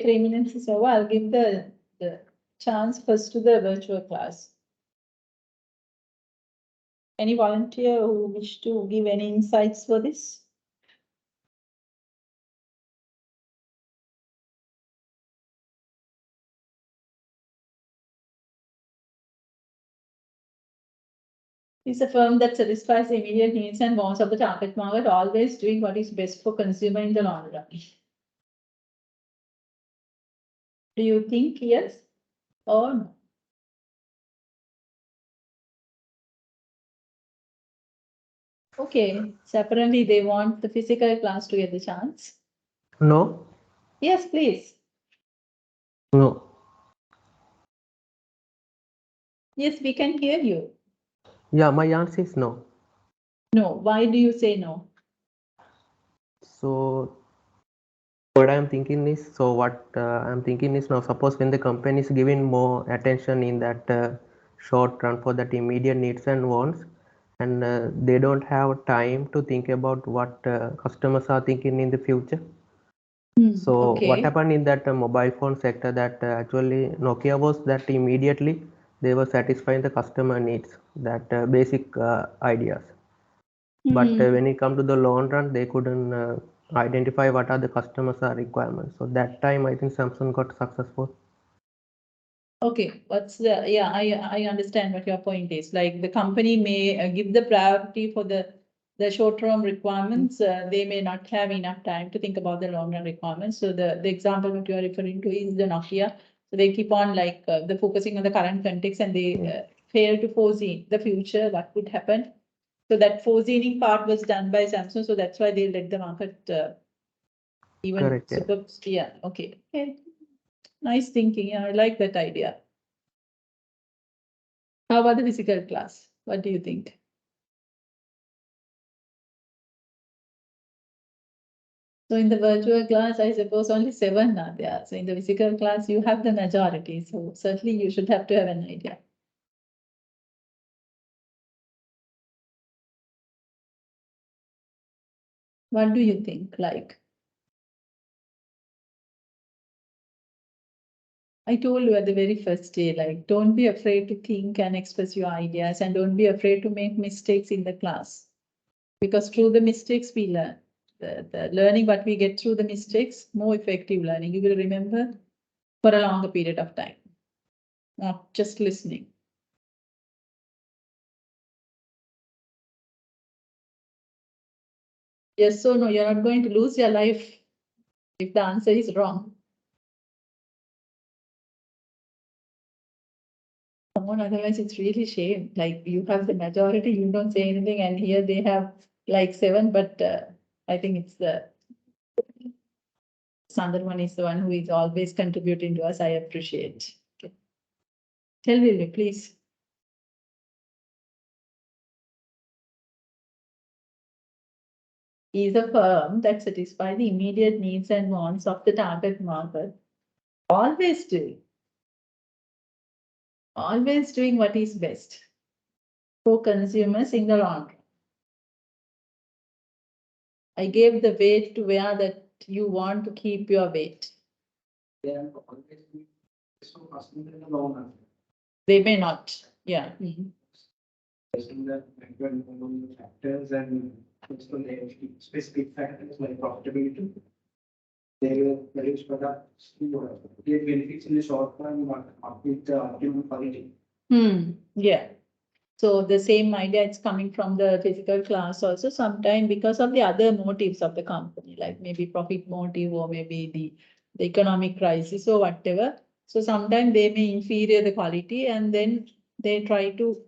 3 minutes is over. I'll give the chance first to the virtual class. Any volunteer who wish to give any insights for this? It's a firm that satisfies the immediate needs and wants of the target market, always doing what is best for consumer in the long run. Do you think yes or no? Okay, so apparently they want the physical class to get the chance.
No,
Yes, please.
no.
Yes, we can hear you.
Yeah, my answer is no.
No, why do you say no?
So what I'm thinking is, I'm thinking is now, suppose when the company is giving more attention in that short run for that immediate needs and wants, and they don't have time to think about what customers are thinking in the future. So what
Okay.
happened in that mobile phone sector, that actually Nokia was that immediately they were satisfying the customer needs, that basic ideas. But when it come to the long run, they couldn't identify what are the customers are requirements. So that time I think Samsung got successful.
Okay, what's the, yeah, I understand what your point is. Like the company may give the priority for the short-term requirements. They may not have enough time to think about the long-run requirements. So the example that you are referring to is the Nokia. So they keep on like the focusing on the current context and they fail to foresee the future, what would happen. So that foreseeing part was done by Samsung. So that's why they let the market even
Correct, yeah.
super, yeah, okay. Okay. Nice thinking. Yeah, I like that idea. How about the physical class? What do you think? So in the virtual class, I suppose only 7 are there. So in the physical class, you have the majority. So certainly you should have to have an idea. What do you think? Like, I told you at the very first day, like, don't be afraid to think and express your ideas and don't be afraid to make mistakes in the class. Because through the mistakes we learn. The learning what we get through the mistakes, more effective learning. You will remember for a longer period of time, not just listening. Yes, so no, you're not going to lose your life if the answer is wrong. Come on, otherwise it's really shame. Like you have the majority, you don't say anything, and here they have like 7, but I think it's the Sandarman is the one who is always contributing to us. I appreciate. Okay. Tell me, please. Is a firm that satisfies the immediate needs and wants of the target market. Always doing what is best for consumers in the long run. I gave the weight to where that you want to keep your weight.
They are always so customer in the long run.
They may not, yeah.
Based on the macroeconomic factors and based on the specific factors like profitability. They will produce products to get benefits in the short term, but with the optimum quality.
Yeah. So the same idea it's coming from the physical class also sometime because of the other motives of the company, like maybe profit motive or maybe the economic crisis or whatever. So sometimes they may inferior the quality and then they try to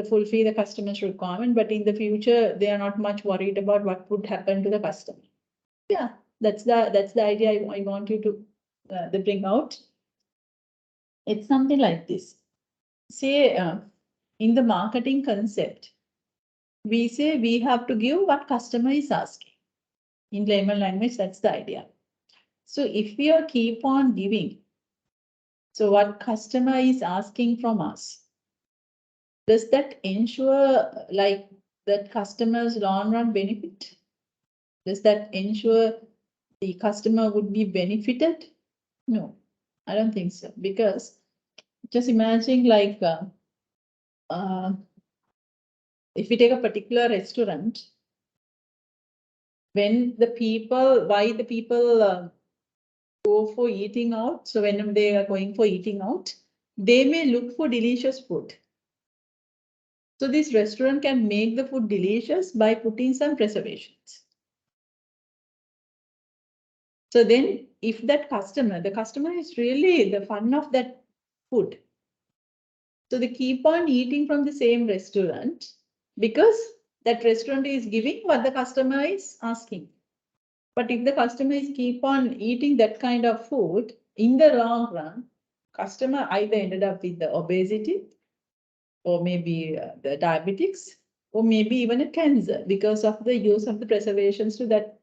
fulfill the customer's requirement, but in the future, they are not much worried about what would happen to the customer. Yeah, that's the idea I want you to bring out. It's something like this. Say, in the marketing concept, we say we have to give what customer is asking. In layman language, that's the idea. So if we are keep on giving, so what customer is asking from us, does that ensure like that customer's long run benefit? Does that ensure the customer would be benefited? No, I don't think so. Because just imagine like, if we take a particular restaurant, when the people, why the people go for eating out? So when they are going for eating out, they may look for delicious food. So this restaurant can make the food delicious by putting some preservations. So then if that customer, the customer is really the fun of that food. So they keep on eating from the same restaurant because that restaurant is giving what the customer is asking. But if the customer is keep on eating that kind of food, in the long run, customer either ended up with the obesity or maybe the diabetics, or maybe even a cancer because of the use of the preservations to that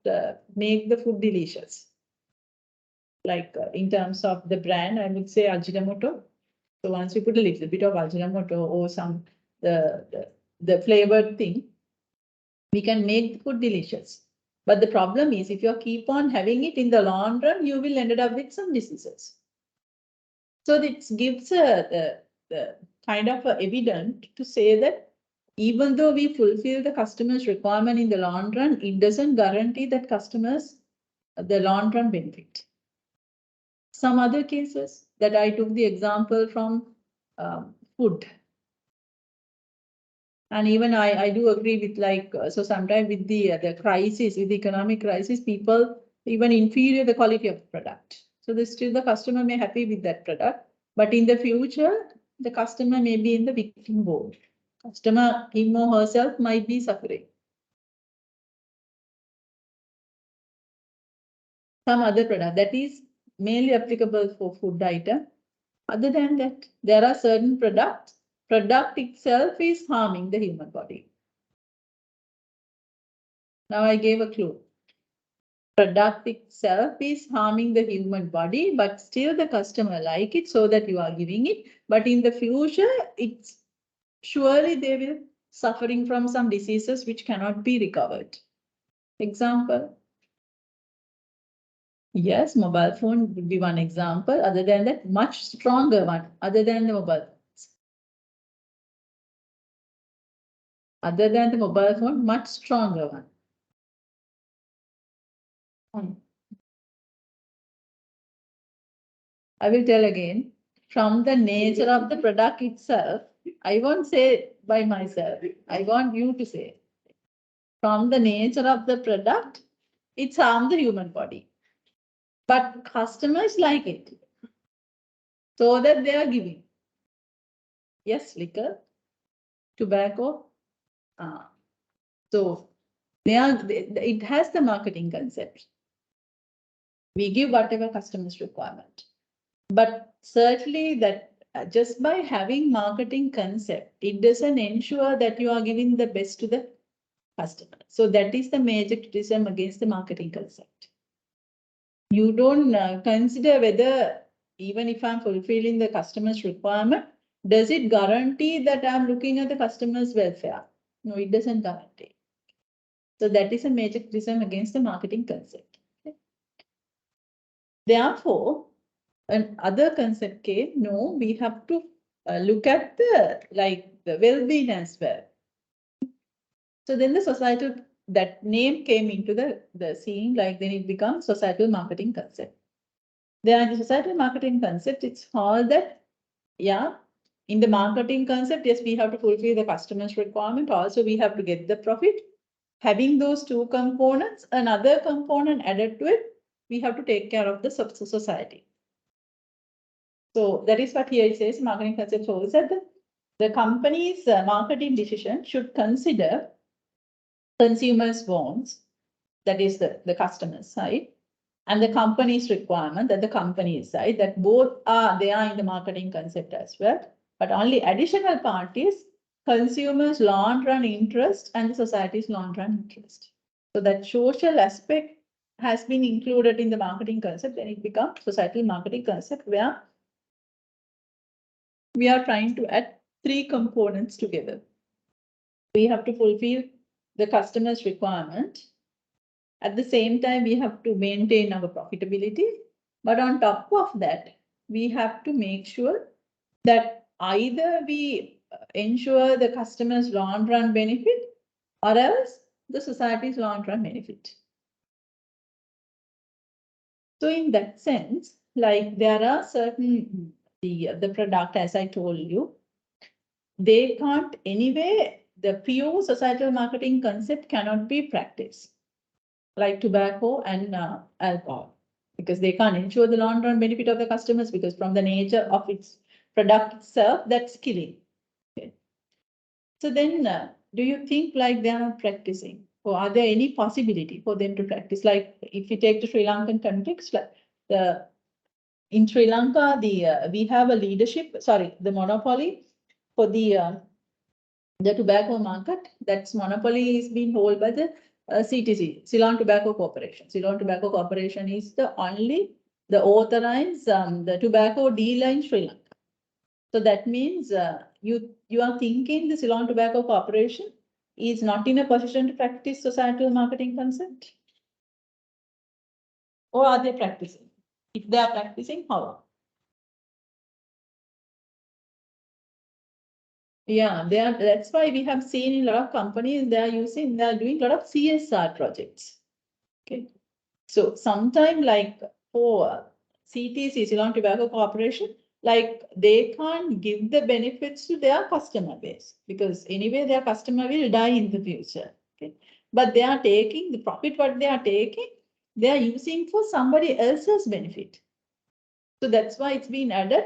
make the food delicious. Like in terms of the brand, I would say Ajinomoto. So once you put a little bit of Ajinomoto or some the flavored thing, we can make the food delicious. But the problem is if you keep on having it in the long run, you will end up with some diseases. So this gives the kind of evidence to say that even though we fulfill the customer's requirement in the long run, it doesn't guarantee that customers the long run benefit. Some other cases that I took the example from food. And even I do agree with like, so sometimes with the crisis, with the economic crisis, people even inferior the quality of the product. So still the customer may happy with that product, but in the future, the customer may be in the victim board. Customer, him or herself might be suffering. Some other product that is mainly applicable for food item. Other than that, there are certain products, product itself is harming the human body. Now I gave a clue. Product itself is harming the human body, but still the customer like it, so that you are giving it. But in the future, it's surely they will suffering from some diseases which cannot be recovered. Example. Yes, mobile phone would be one example. Other than that, much stronger one, other than the mobile phones. Other than the mobile phone, much stronger one. I will tell again, from the nature of the product itself, I won't say by myself, I want you to say. From the nature of the product, it's harm the human body. But customers like it, so that they are giving. Yes, liquor, tobacco. So it has the marketing concept. We give whatever customers requirement. But certainly that just by having marketing concept, it doesn't ensure that you are giving the best to the customer. So that is the major criticism against the marketing concept. You don't consider whether even if I'm fulfilling the customer's requirement, does it guarantee that I'm looking at the customer's welfare? No, it doesn't guarantee. So that is a major criticism against the marketing concept. Okay. Therefore, another concept came, no, we have to look at the well-being as well. So then the societal, that name came into the scene, like then it becomes societal marketing concept. Then the societal marketing concept, it's all that, yeah, in the marketing concept, yes, we have to fulfill the customer's requirement. Also, we have to get the profit. Having those two components, another component added to it, we have to take care of the society. So that is what here it says, marketing concept shows that the company's marketing decision should consider consumers' wants, that is the customer side, and the company's requirement, that the company side, that both are, they are in the marketing concept as well. But only additional part is consumers' long-run interest and the society's long-run interest. So that social aspect has been included in the marketing concept, then it becomes societal marketing concept, where we are trying to add three components together. We have to fulfill the customer's requirement. At the same time, we have to maintain our profitability. But on top of that, we have to make sure that either we ensure the customer's long run benefit or else the society's long run benefit. So in that sense, like there are certain, the product, as I told you, they can't anyway, the pure societal marketing concept cannot be practiced like tobacco and alcohol, because they can't ensure the long run benefit of the customers, because from the nature of its product itself, that's killing. Okay. So then do you think like they are practicing, or are there any possibility for them to practice? Like if you take the Sri Lankan context, like in Sri Lanka, we have a the monopoly for the tobacco market. That's monopoly is being held by the CTC, Ceylon Tobacco Corporation. Ceylon Tobacco Corporation is the authorized the tobacco dealer in Sri Lanka. So that means you are thinking the Ceylon Tobacco Corporation is not in a position to practice societal marketing concept? Or are they practicing? If they are practicing, how? Yeah, that's why we have seen in a lot of companies, they are doing a lot of CSR projects. Okay. So sometime like for CTC, Ceylon Tobacco Corporation, like they can't give the benefits to their customer base, because anyway their customer will die in the future. Okay. But they are taking the profit, what they are taking, they are using for somebody else's benefit. So that's why it's been added,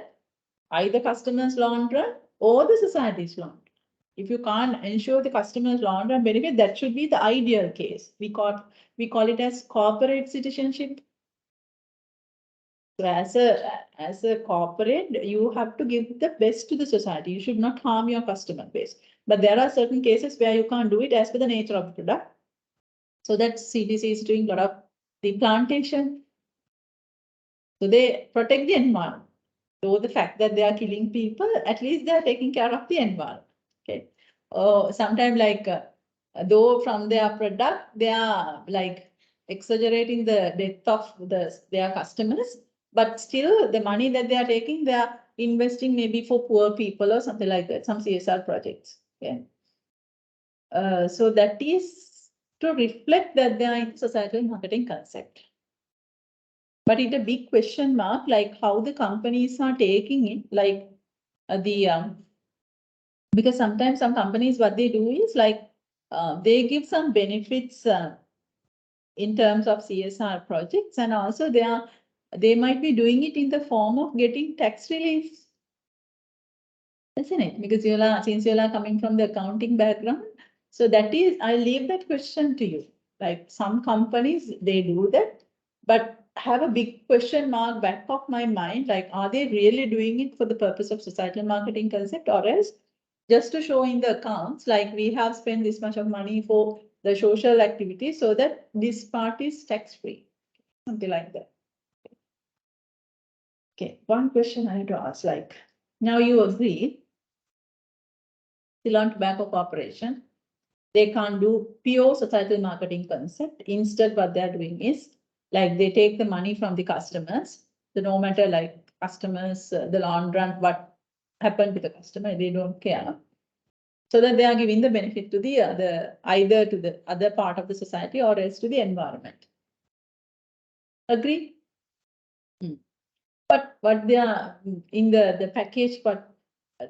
either customer's long run or the society's long run. If you can't ensure the customer's long run benefit, that should be the ideal case. We call it as corporate citizenship. So as a corporate, you have to give the best to the society. You should not harm your customer base. But there are certain cases where you can't do it as per the nature of the product. So that CTC is doing a lot of the plantation. So they protect the environment. So the fact that they are killing people, at least they are taking care of the environment. Okay. Sometimes like though from their product, they are like exaggerating the death of their customers, but still the money that they are taking, they are investing maybe for poor people or something like that, some CSR projects. Okay. So that is to reflect that they are in societal marketing concept. But it's a big question mark, like how the companies are taking it, like because sometimes some companies, what they do is like, they give some benefits in terms of CSR projects, and also they might be doing it in the form of getting tax relief. Isn't it? Because since you are coming from the accounting background, so that is, I leave that question to you. Like some companies, they do that, but have a big question mark back of my mind, like, are they really doing it for the purpose of societal marketing concept, or else just to show in the accounts, like we have spent this much of money for the social activity so that this part is tax-free, something like that. Okay, one question I have to ask, like, now you agree, Ceylon Tobacco Corporation, they can't do pure societal marketing concept. Instead, what they're doing is like they take the money from the customers, no matter like customers, the long run, what happened to the customer, they don't care. So that they are giving the benefit to either to the other part of the society or else to the environment. Agree? But what they are in the package, what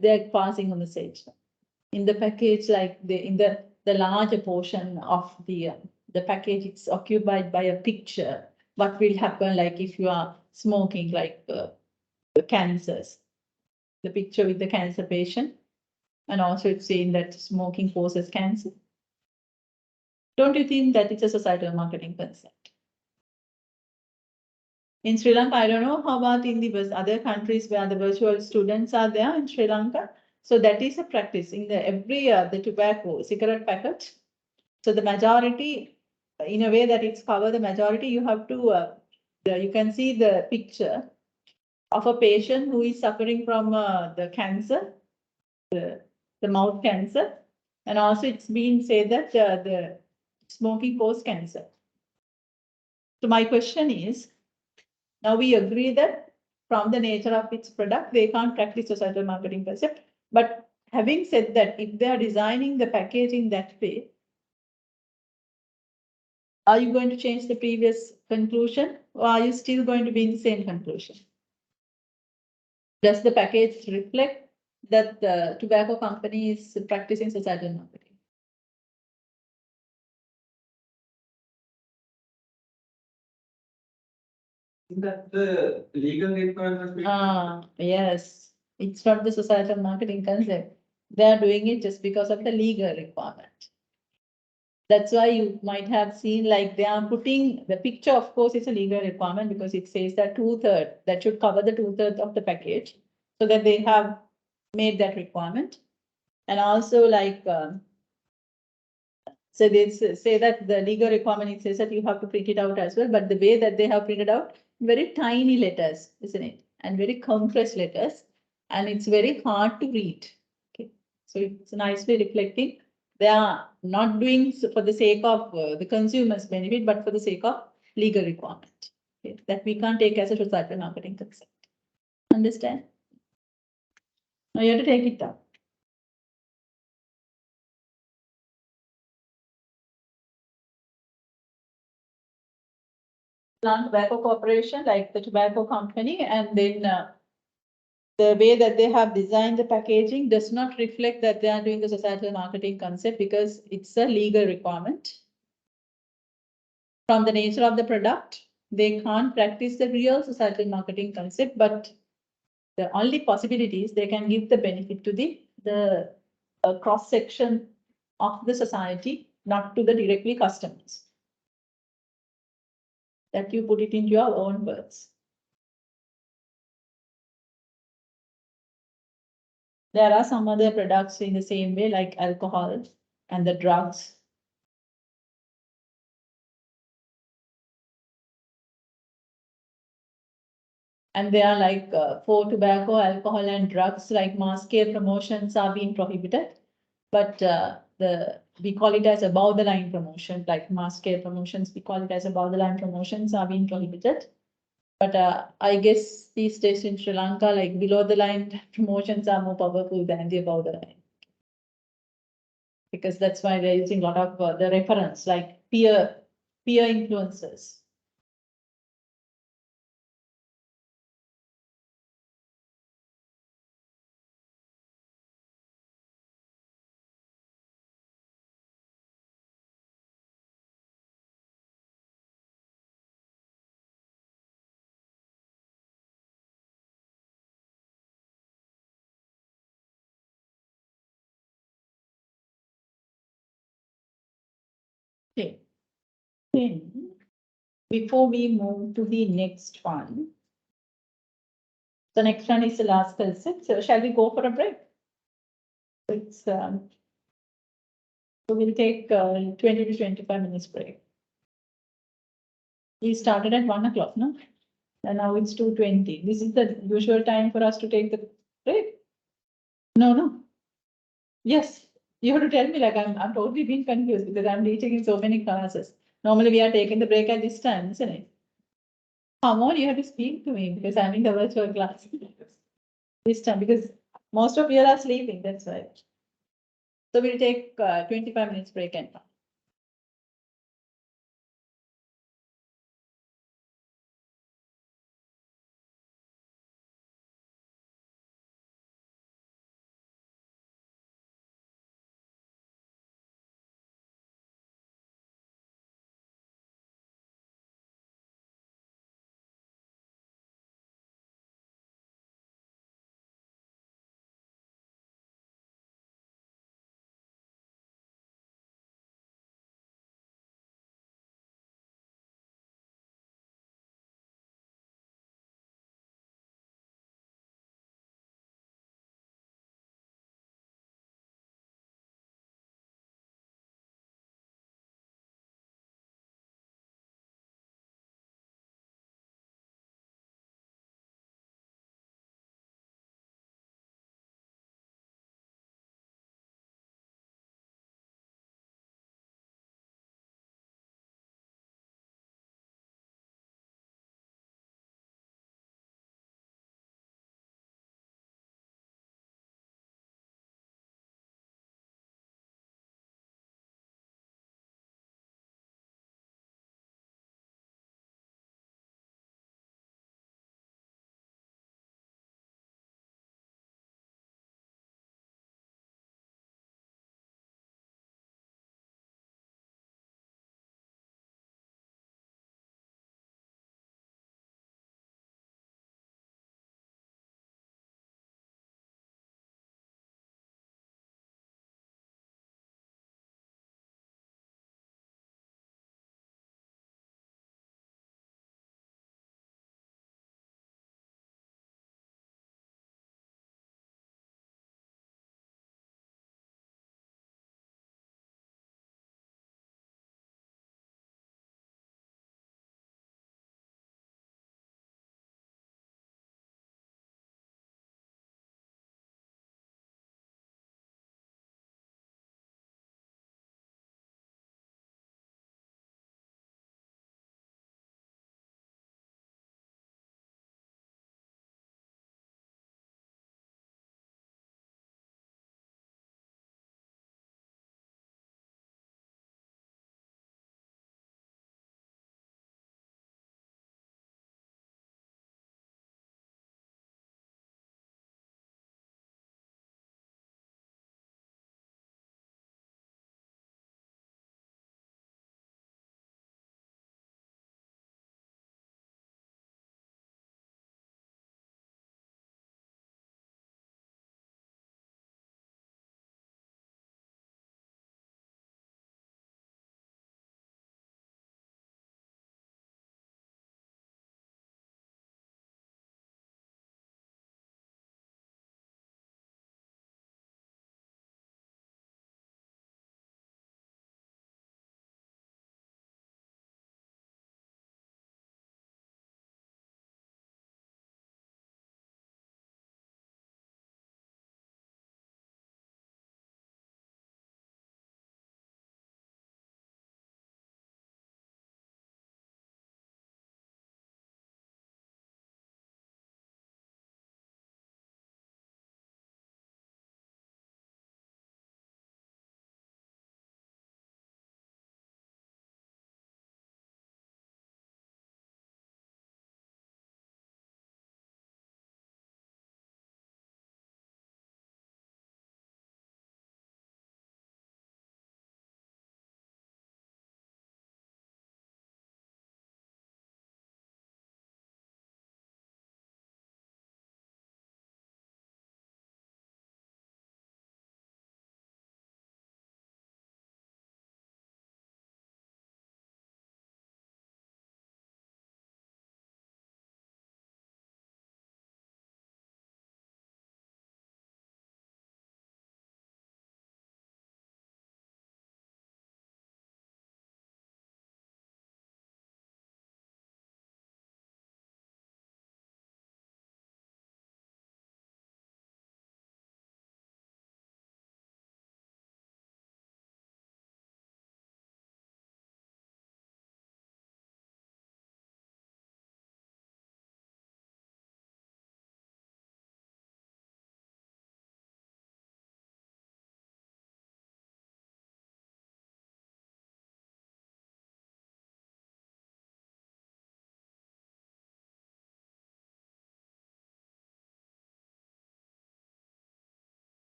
they're passing on the stage. In the package, like in the larger portion of the package, it's occupied by a picture. What will happen like if you are smoking, like the cancers, the picture with the cancer patient, and also it's saying that smoking causes cancer. Don't you think that it's a societal marketing concept? In Sri Lanka, I don't know how about in the other countries where the virtual students are there in Sri Lanka. So that is a practice in every the tobacco cigarette packet. So the majority, in a way that it's cover the majority, you have to, you can see the picture of a patient who is suffering from the cancer, the mouth cancer. And also it's been said that the smoking causes cancer. So my question is, now we agree that from the nature of its product, they can't practice societal marketing concept. But having said that, if they are designing the packaging that way, are you going to change the previous conclusion, or are you still going to be in the same conclusion? Does the package reflect that the tobacco company is practicing societal marketing?
Is that the legal requirement?
Yes, it's not the societal marketing concept. They are doing it just because of the legal requirement. That's why you might have seen like they are putting the picture, of course, it's a legal requirement because it says that 2/3, that should cover the 2/3 of the package. So that they have made that requirement. And also like, so they say that the legal requirement, it says that you have to print it out as well, but the way that they have printed out, very tiny letters, isn't it? And very compressed letters, and it's very hard to read. Okay, so it's nicely reflecting. They are not doing so for the sake of the consumer's benefit, but for the sake of legal requirement. Okay, that we can't take as a societal marketing concept. Understand? Now you have to take it down. Plant Tobacco Corporation, like the tobacco company, and then the way that they have designed the packaging does not reflect that they are doing the societal marketing concept because it's a legal requirement. From the nature of the product, they can't practice the real societal marketing concept, but the only possibility is they can give the benefit to the cross section of the society, not to the directly customers. That you put it into your own words. There are some other products in the same way, like alcohol and the drugs. And they are like for tobacco, alcohol, and drugs, like mass care promotions are being prohibited. But we call it as above the line promotion, like mass care promotions, we call it as above the line promotions are being prohibited. But I guess these days in Sri Lanka, like below the line promotions are more powerful than the above the line. Because that's why they're using a lot of the reference, like peer influencers. Okay. Then, before we move to the next one, the next one is the last concept. So shall we go for a break? It's so we'll take 20 to 25 minutes break. We started at 1 o'clock, no? And now it's 2:20. This is the usual time for us to take the break. No. Yes, you have to tell me, like I'm totally being confused because I'm teaching in so many classes. Normally we are taking the break at this time, isn't it? Come on, you have to speak to me because I'm in the virtual class. This time, because most of you are sleeping, that's why. So we'll take 25 minutes break and come.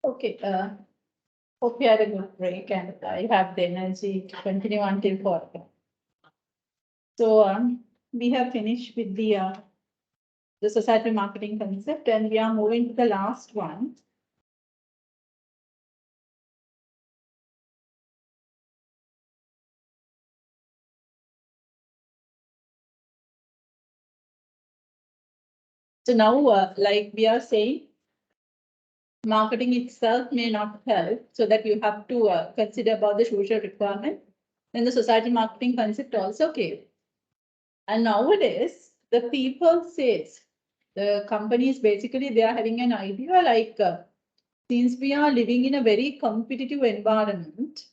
Okay, hope you had a good break and I have the energy to continue until 4. So we have finished with the societal marketing concept and we are moving to the last one. So now, like we are saying, marketing itself may not help, so that you have to consider about the social requirement. Then the societal marketing concept also came. And nowadays, the people says, the companies basically, they are having an idea like, since we are living in a very competitive environment,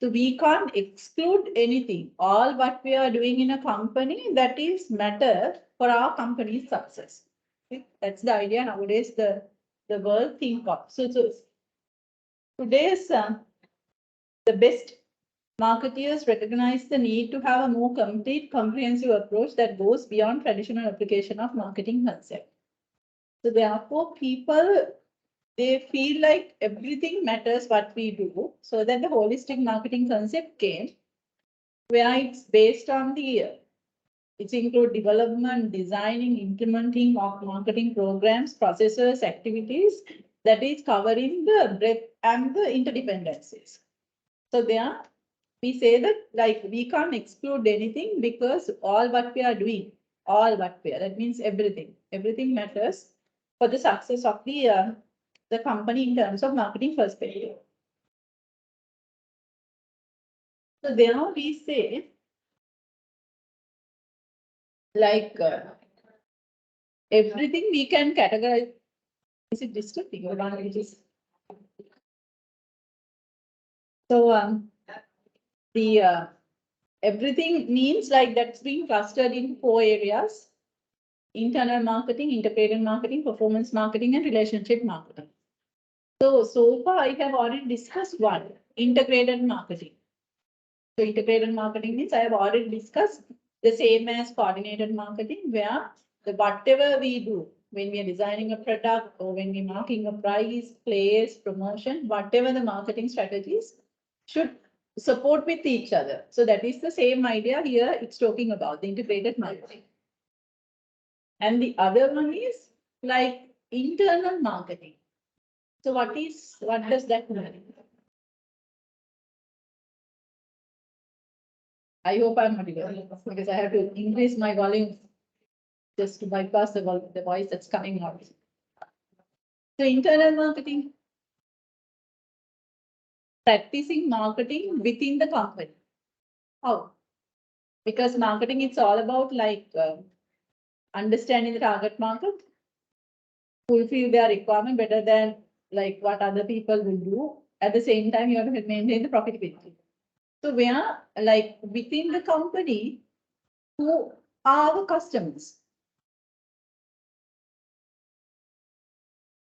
so we can't exclude anything. All what we are doing in a company, that is matter for our company's success. Okay? That's the idea nowadays the world think of. So today's the best marketeers recognize the need to have a more complete, comprehensive approach that goes beyond traditional application of marketing concept. So therefore, people, they feel like everything matters what we do. So then the holistic marketing concept came, where it's based on it's include development, designing, implementing of marketing programs, processes, activities that is covering the breadth and the interdependencies. So there we say that like we can't exclude anything because all what we are doing, that means everything matters for the success of the company in terms of marketing perspective. So there we say like everything we can categorize. Is it disturbing or not? So the everything means like that's being clustered in 4 areas: internal marketing, integrated marketing, performance marketing, and relationship marketing. So far I have already discussed one, integrated marketing. So integrated marketing means I have already discussed the same as coordinated marketing, where the whatever we do when we are designing a product or when we're marking a price, place, promotion, whatever the marketing strategies should support with each other. So that is the same idea here. It's talking about the integrated marketing. And the other one is like internal marketing. So what does that mean? I hope I'm not audible because I have to increase my volume just to bypass the voice that's coming out. So internal marketing, practicing marketing within the company. How? Because marketing, it's all about like understanding the target market, fulfill their requirement better than like what other people will do. At the same time, you have to maintain the profitability. So where like within the company, who are the customers?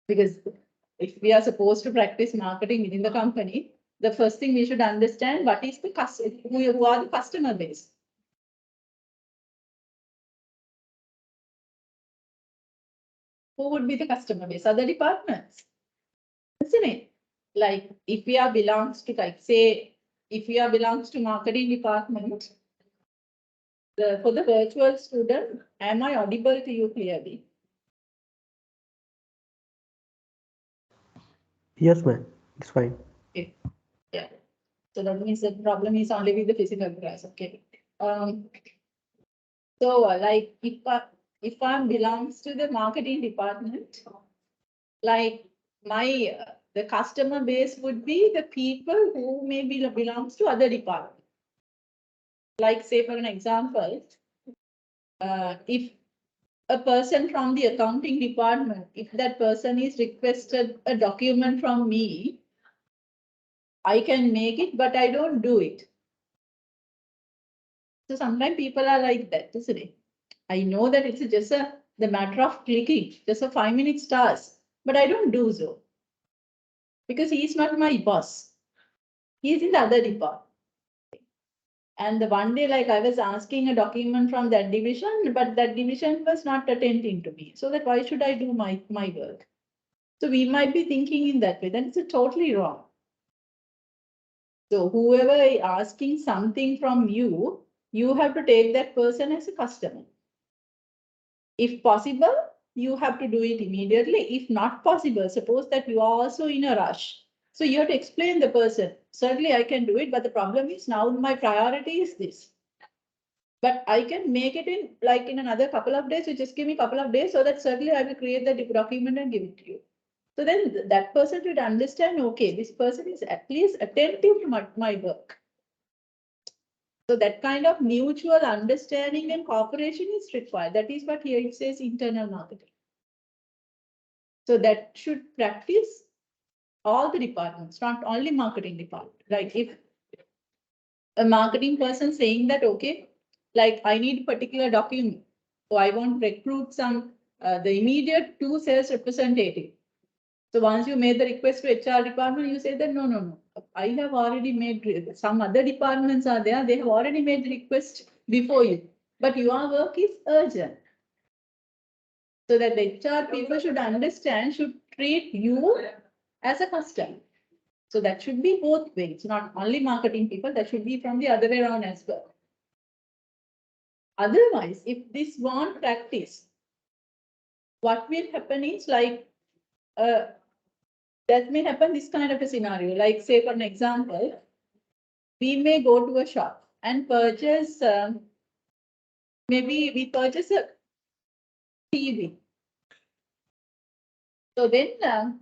Because if we are supposed to practice marketing within the company, the first thing we should understand what is the customer, who are the customer base. Who would be the customer base? Other departments, isn't it? Like if we are belongs to like say, if we are belongs to marketing department, for the virtual student, am I audible to you clearly?
Yes, ma'am. It's fine.
Okay. Yeah. So that means the problem is only with the physical class. Okay. So like if I belongs to the marketing department, like my the customer base would be the people who maybe belongs to other departments. Like say for an example, if a person from the accounting department, if that person is requested a document from me, I can make it, but I don't do it. So sometimes people are like that, isn't it? I know that it's just the matter of clicking, just a 5-minute task, but I don't do so because he's not my boss. He's in the other department. And the one day, like I was asking a document from that division, but that division was not attending to me. So that why should I do my work? So we might be thinking in that way, then it's totally wrong. So whoever is asking something from you, you have to take that person as a customer. If possible, you have to do it immediately. If not possible, suppose that you are also in a rush. So you have to explain the person, certainly I can do it, but the problem is now my priority is this. But I can make it in like in another couple of days. You just give me a couple of days so that certainly I will create the document and give it to you. So then that person should understand, okay, this person is at least attentive to my work. So that kind of mutual understanding and cooperation is required. That is what here it says internal marketing. So that should practice all the departments, not only marketing department. Like if a marketing person saying that, okay, like I need particular document. So I want to recruit some, the immediate 2 sales representative. So once you made the request to HR department, you say that, no. I have already made, some other departments are there. They have already made the request before you, but your work is urgent. So that the HR people should understand, should treat you as a customer. So that should be both ways, not only marketing people, that should be from the other way around as well. Otherwise, if this won't practice, what will happen is like, that may happen this kind of a scenario. Like say for an example, we may go to a shop and purchase, maybe we purchase a TV. So then,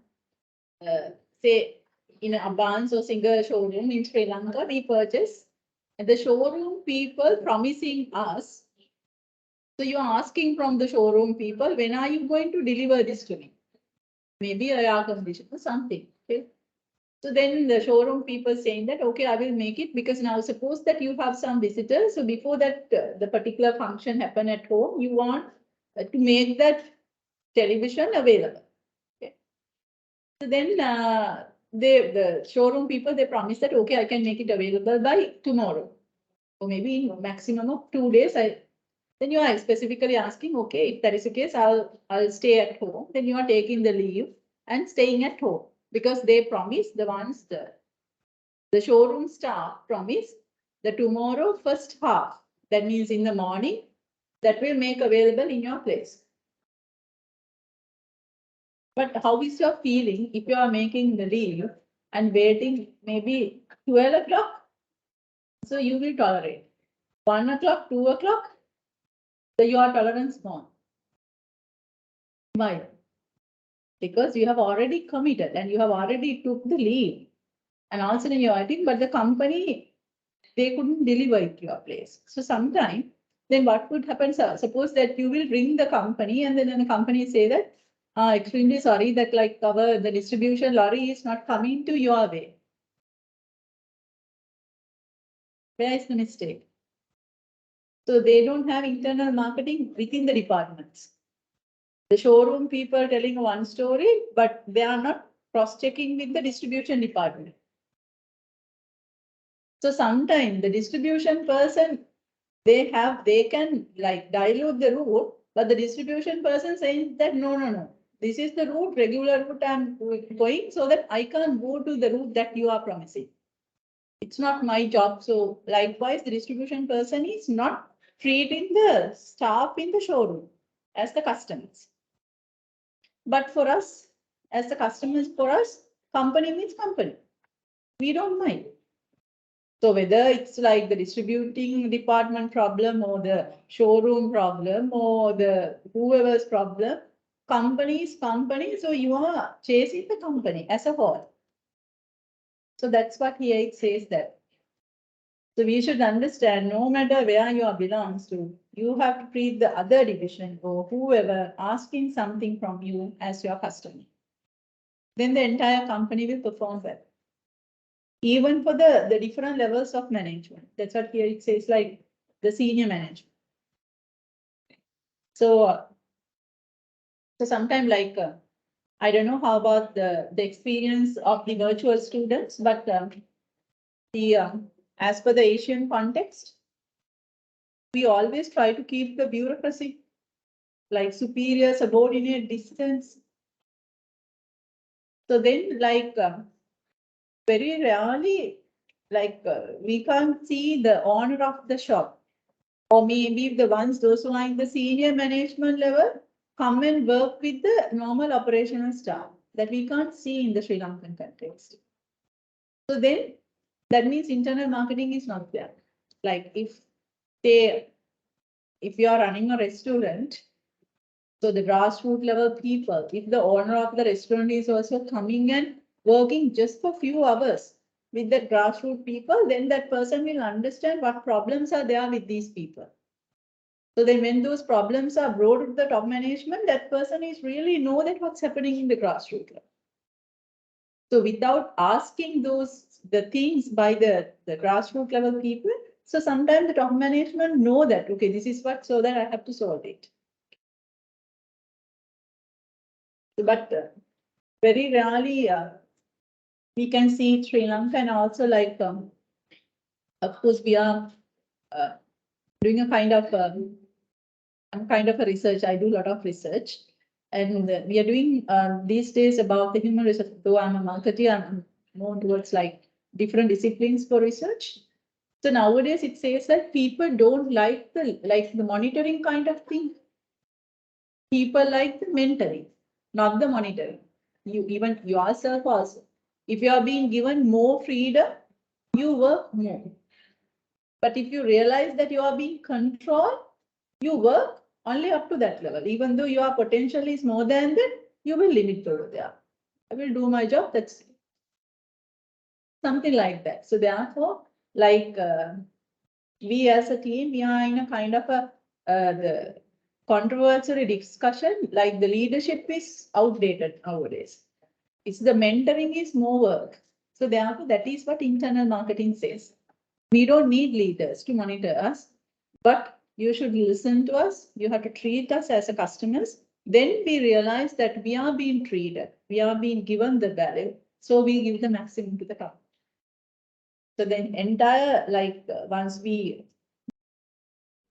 say in a Barnes or Singer showroom in Sri Lanka, we purchase, and the showroom people promising us. So you are asking from the showroom people, when are you going to deliver this to me? Maybe a air conditioner or something. Okay. So then the showroom people saying that, okay, I will make it, because now suppose that you have some visitors. So before that, the particular function happen at home, you want to make that television available. Okay. So then the showroom people, they promise that, okay, I can make it available by tomorrow, or maybe in maximum of 2 days. Then you are specifically asking, okay, if that is the case, I'll stay at home. Then you are taking the leave and staying at home, because they promise, the showroom staff promise the tomorrow first half, that means in the morning, that will make available in your place. But how is your feeling if you are making the leave and waiting maybe 12 o'clock? So you will tolerate. 1 o'clock, 2 o'clock, so your tolerance gone. Why? Because you have already committed and you have already took the leave. And also in your writing, but the company, they couldn't deliver it to your place. So sometime, then what would happen, sir? Suppose that you will ring the company and then the company say that, extremely sorry that like the distribution lorry is not coming to your way. Where is the mistake? So they don't have internal marketing within the departments. The showroom people telling one story, but they are not cross-checking with the distribution department. So sometimes the distribution person, they can like dilute the route, but the distribution person saying that no. This is the route, regular route I'm going, so that I can't go to the route that you are promising. It's not my job. So likewise, the distribution person is not treating the staff in the showroom as the customers. But for us, as the customers, for us, company means company. We don't mind. So whether it's like the distributing department problem or the showroom problem or the whoever's problem, company is company. So you are chasing the company as a whole. So that's what here it says that. So we should understand, no matter where you belongs to, you have to treat the other division or whoever asking something from you as your customer. Then the entire company will perform well. Even for the different levels of management. That's what here it says, like the senior management. So, so sometimes like, I don't know how about the experience of the virtual students, but as per the Asian context, we always try to keep the bureaucracy, like superior, subordinate, distance. So then very rarely, we can't see the owner of the shop. Or maybe those who are in the senior management level come and work with the normal operational staff that we can't see in the Sri Lankan context. So then that means internal marketing is not there. Like if you are running a restaurant, so the grassroots level people, if the owner of the restaurant is also coming and working just for few hours with the grassroots people, then that person will understand what problems are there with these people. So then when those problems are brought to the top management, that person is really know that what's happening in the grassroots level. So without asking the things by the grassroots level people, so sometimes the top management know that, okay, this is what, so that I have to solve it. But very rarely we can see Sri Lanka, and also of course we are doing a kind of I'm kind of a research. I do a lot of research, and we are doing these days about the human research. Though I'm a marketer, I'm more towards different disciplines for research. So nowadays it says that people don't like the monitoring kind of thing. People like the mentoring, not the monitoring. You even yourself also. If you are being given more freedom, you work more. But if you realize that you are being controlled, you work only up to that level. Even though your potential is more than that, you will limit over there. I will do my job, that's something like that. So therefore, we as a team, we are in a kind of the controversial discussion, like the leadership is outdated nowadays. It's the mentoring is more work. So therefore, that is what internal marketing says. We don't need leaders to monitor us, but you should listen to us. You have to treat us as a customers. Then we realize that we are being treated. We are being given the value. So we give the maximum to the company. So then entire, once we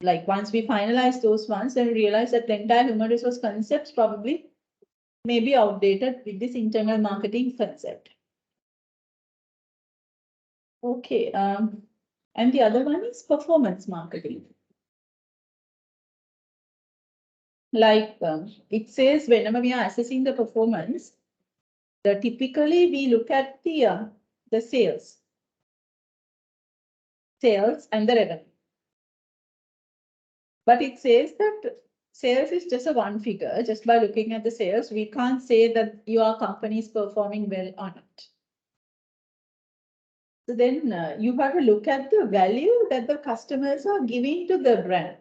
finalize those ones, then we realize that the entire human resource concepts probably may be outdated with this internal marketing concept. Okay. And the other one is performance marketing. It says whenever we are assessing the performance, typically we look at the sales and the revenue. But it says that sales is just a one figure. Just by looking at the sales, we can't say that your company is performing well or not. So then you have to look at the value that the customers are giving to the brand.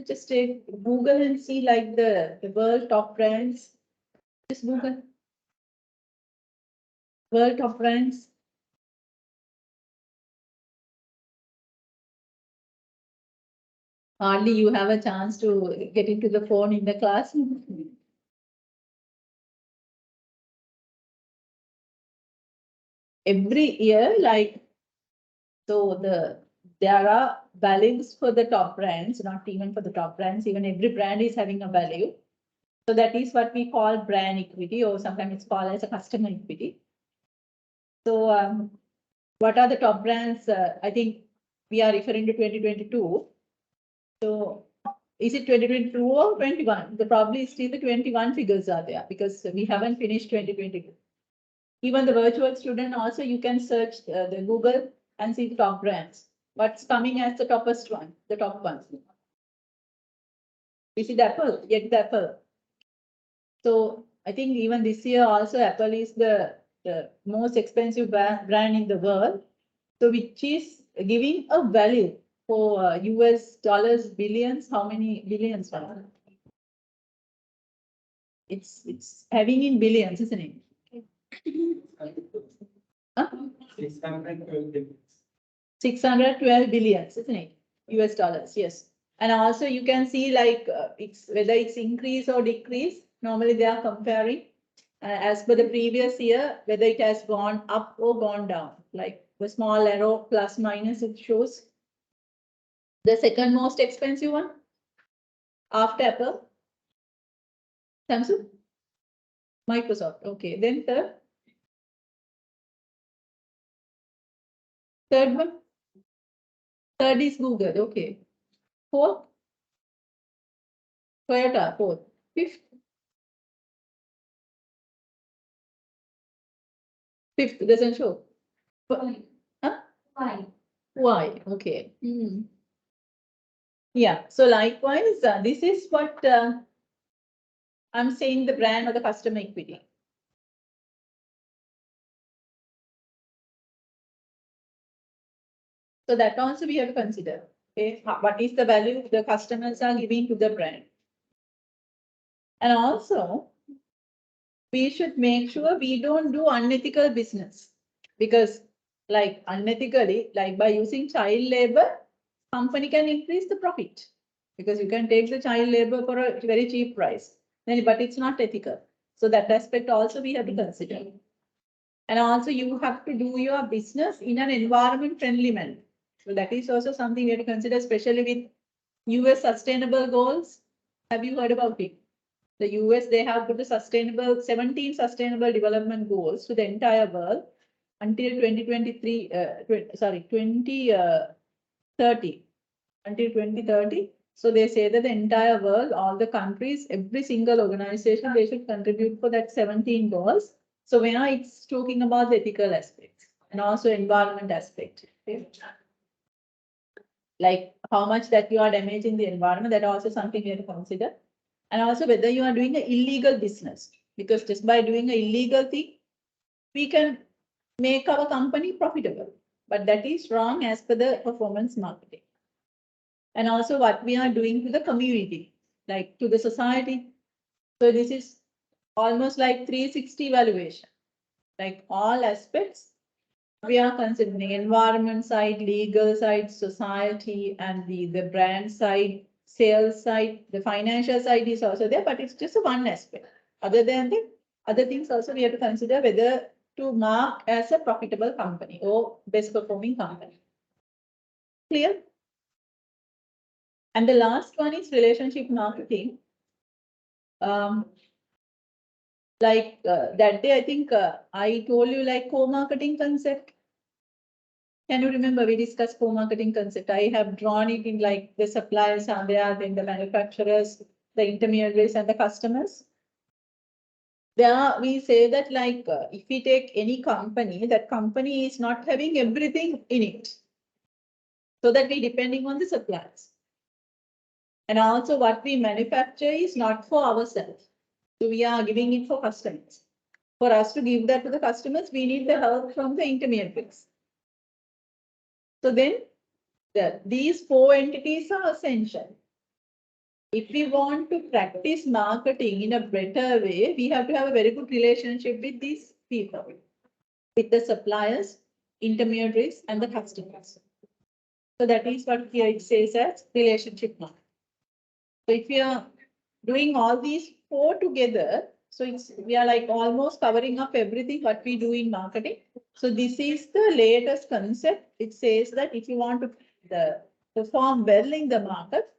Just take Google and see the world top brands. Just Google world top brands. Hardly you have a chance to get into the phone in the class. Every year, there are values for the top brands, not even for the top brands, even every brand is having a value. So that is what we call brand equity, or sometimes it's called as a customer equity. So what are the top brands? I think we are referring to 2022. So is it 2022 or 21? The probably still the 21 figures are there because we haven't finished 2022. Even the virtual student also, you can search the Google and see the top brands. What's coming as the toppest one, the top ones? Is it Apple? Get the Apple. So I think even this year also Apple is the most expensive brand in the world. So which is giving a value for US dollars billions. How many billions? It's having in billions, isn't it? Huh? 612 billions, isn't it? US dollars, yes. And also you can see whether it's increase or decrease. Normally they are comparing as per the previous year, whether it has gone up or gone down. Like the small arrow plus minus, it shows. The second most expensive one after Apple, Samsung. Microsoft. Okay. Then third one. Third is Google. Okay. Fourth. Toyota. Fourth. Fifth. Fifth doesn't show. Huh? Why? Okay. Yeah. So likewise, this is what I'm saying, the brand or the customer equity. So that also we have to consider. Okay. What is the value the customers are giving to the brand? And also, we should make sure we don't do unethical business, because like unethically, like by using child labor, company can increase the profit because you can take the child labor for a very cheap price, but it's not ethical. So that aspect also we have to consider. And also you have to do your business in an environment friendly manner. So that is also something we have to consider, especially with US sustainable goals. Have you heard about it? The US, they have put the 17 sustainable development goals to the entire world until 2023, 2030, until 2030. So they say that the entire world, all the countries, every single organization, they should contribute for that 17 goals. So when it's talking about the ethical aspects and also environment aspect. Okay? Like how much that you are damaging the environment, that also something we have to consider. And also whether you are doing an illegal business, because just by doing an illegal thing, we can make our company profitable, but that is wrong as per the performance marketing. And also what we are doing to the community, like to the society. So this is almost like 360 evaluation, like all aspects. We are considering environment side, legal side, society, and the brand side, sales side, the financial side is also there, but it's just one aspect. Other than the other things also we have to consider whether to mark as a profitable company or best performing company. Clear? And the last one is relationship marketing. That day, I think I told you like co-marketing concept. Can you remember we discussed co-marketing concept? I have drawn it in like the suppliers are there, then the manufacturers, the intermediaries and the customers. There we say that like if we take any company, that company is not having everything in it. So that we depending on the suppliers. And also what we manufacture is not for ourselves. So we are giving it for customers. For us to give that to the customers, we need the help from the intermediaries. So then these four entities are essential. If we want to practice marketing in a better way, we have to have a very good relationship with these people, with the suppliers, intermediaries, and the customers. So that is what here it says as relationship marketing. So if we are doing all these four together, so we are like almost covering up everything what we do in marketing. So this is the latest concept. It says that if you want to perform well in the market,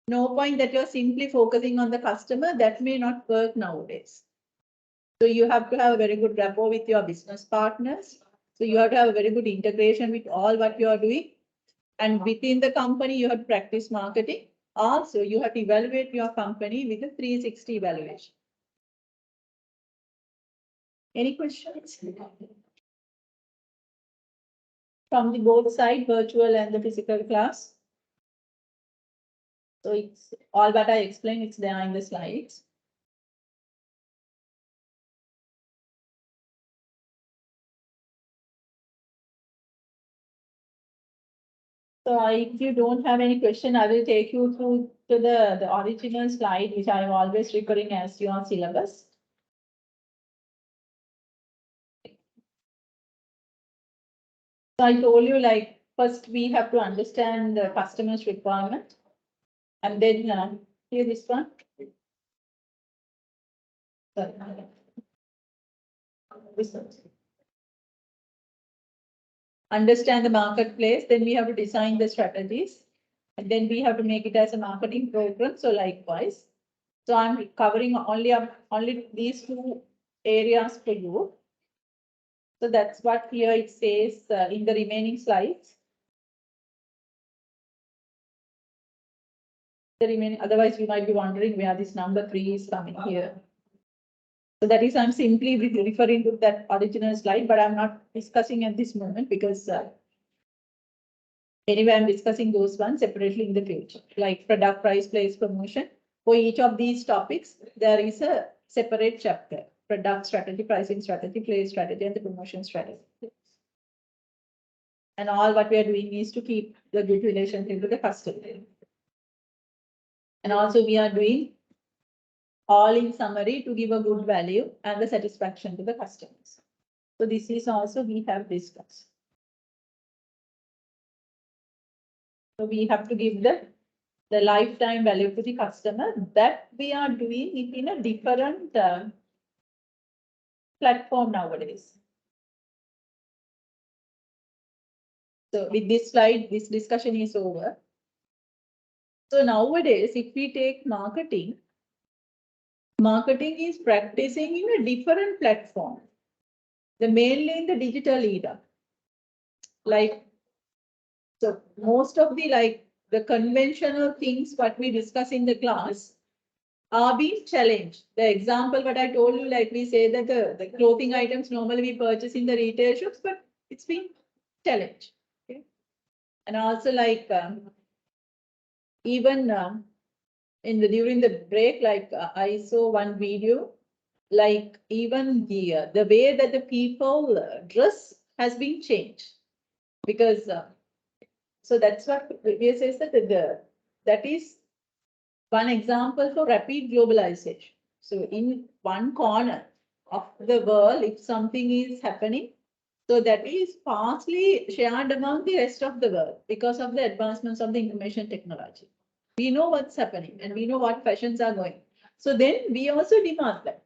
no point that you're simply focusing on the customer, that may not work nowadays. So you have to have a very good rapport with your business partners. So you have to have a very good integration with all what you are doing. And within the company, you have to practice marketing. Also, you have to evaluate your company with a 360 evaluation. Any questions? From the both side, virtual and the physical class. So it's all that I explained, it's there in the slides. So if you don't have any question, I will take you through to the original slide, which I am always recurring as your syllabus. So I told you like, first we have to understand the customer's requirement. And then here this one. Sorry. This one. Understand the marketplace, then we have to design the strategies. And then we have to make it as a marketing program. So likewise. So I'm covering only these two areas for you. So that's what here it says in the remaining slides. Otherwise you might be wondering where this number 3 is coming here. So that is, I'm simply referring to that original slide, but I'm not discussing at this moment because anyway, I'm discussing those ones separately in the future, like product price, place, promotion. For each of these topics, there is a separate chapter: product strategy, pricing strategy, place strategy, and the promotion strategy. And all what we are doing is to keep the good relationship with the customer. And also we are doing all in summary to give a good value and the satisfaction to the customers. So this is also we have discussed. So we have to give the lifetime value to the customer. That we are doing it in a different platform nowadays. So with this slide, this discussion is over. So nowadays, if we take marketing, marketing is practicing in a different platform. Mainly in the digital era. Like, so most of the conventional things what we discuss in the class are being challenged. The example what I told you, like we say that the clothing items normally we purchase in the retail shops, but it's been challenged. Okay? And also even during the break, I saw one video, like even the way that the people dress has been changed because so that's what we say that is one example for rapid globalization. So in one corner of the world, if something is happening, so that is fastly shared among the rest of the world because of the advancements of the information technology. We know what's happening and we know what fashions are going. So then we also demand that.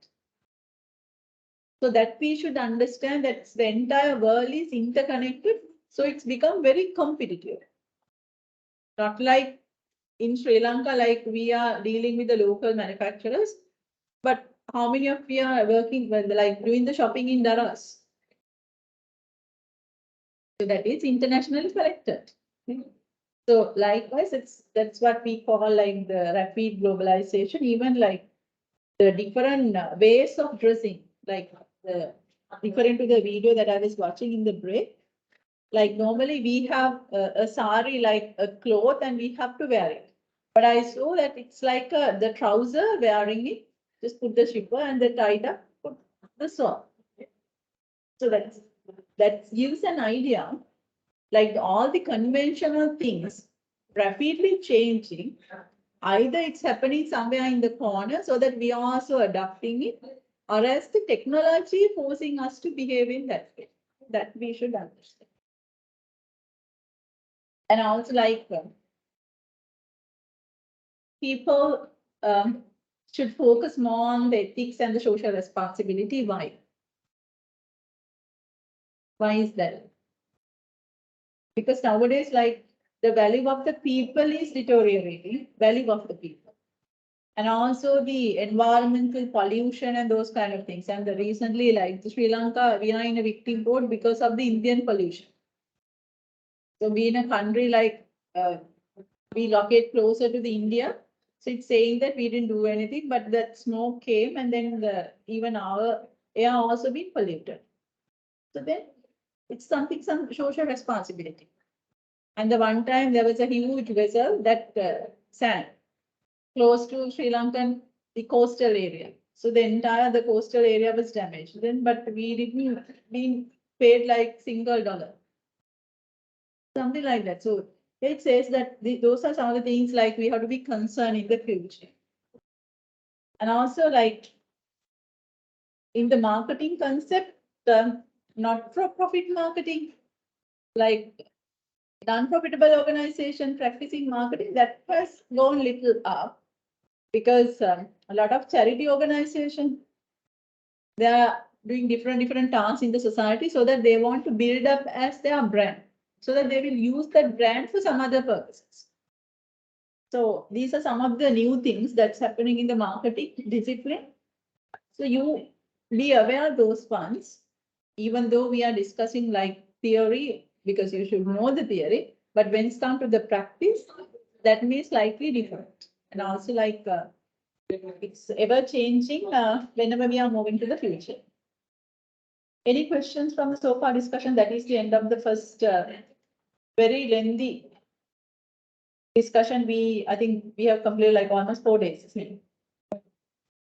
So that we should understand that the entire world is interconnected. So it's become very competitive. Not like in Sri Lanka, like we are dealing with the local manufacturers, but how many of we are working with, like doing the shopping in Daras? So that is internationally connected. So likewise, that's what we call like the rapid globalization, even like the different ways of dressing, like referring to the video that I was watching in the break. Like normally we have a sari, like a cloth, and we have to wear it. But I saw that it's like the trouser wearing it, just put the zipper and the tied up, put the sock. So that gives an idea, like all the conventional things rapidly changing. Either it's happening somewhere in the corner so that we are also adapting it, or else the technology forcing us to behave in that way. That we should understand. And also people should focus more on the ethics and the social responsibility. Why? Why is that? Because nowadays, like the value of the people is deteriorating, value of the people. And also the environmental pollution and those kind of things. And recently, like Sri Lanka, we are in a victim board because of the Indian pollution. So we in a country like we locate closer to the India. So it's saying that we didn't do anything, but that smoke came and then even our air also been polluted. So then it's something, some social responsibility. And the one time there was a huge vessel that sank close to Sri Lankan, the coastal area. So the coastal area was damaged. Then, but we didn't be paid like $1. Something like that. So it says that those are some of the things like we have to be concerned in the future. And also like in the marketing concept, not for profit marketing, like non-profitable organization practicing marketing, that has gone little up because a lot of charity organization, they are doing different tasks in the society so that they want to build up as their brand, so that they will use that brand for some other purposes. So these are some of the new things that's happening in the marketing discipline. So you be aware of those ones, even though we are discussing like theory, because you should know the theory, but when it's come to the practice, that may slightly different. And also like it's ever changing whenever we are moving to the future. Any questions from the so far discussion? That is the end of the first very lengthy discussion. I think we have completed like almost 4 days. Isn't it?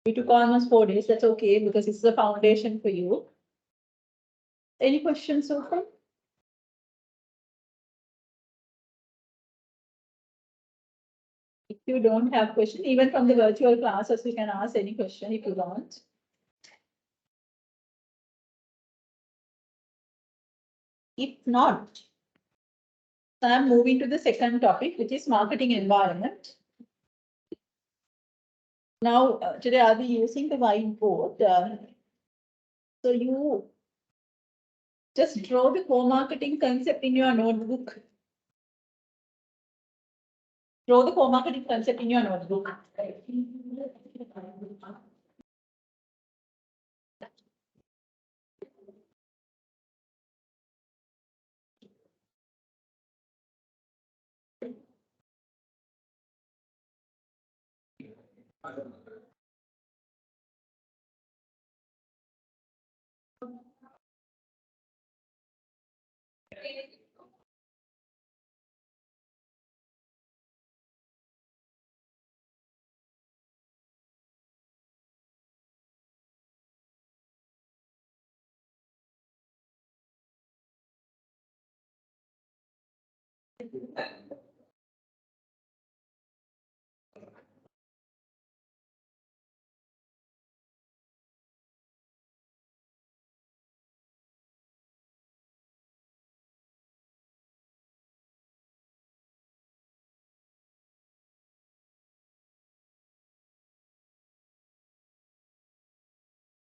We took almost 4 days. That's okay because it's the foundation for you. Any questions so far? If you don't have question, even from the virtual classes, you can ask any question if you want. If not, I'm moving to the second topic, which is marketing environment. Now, today I'll be using the whiteboard. So you just draw the core marketing concept in your notebook. Draw the core marketing concept in your notebook.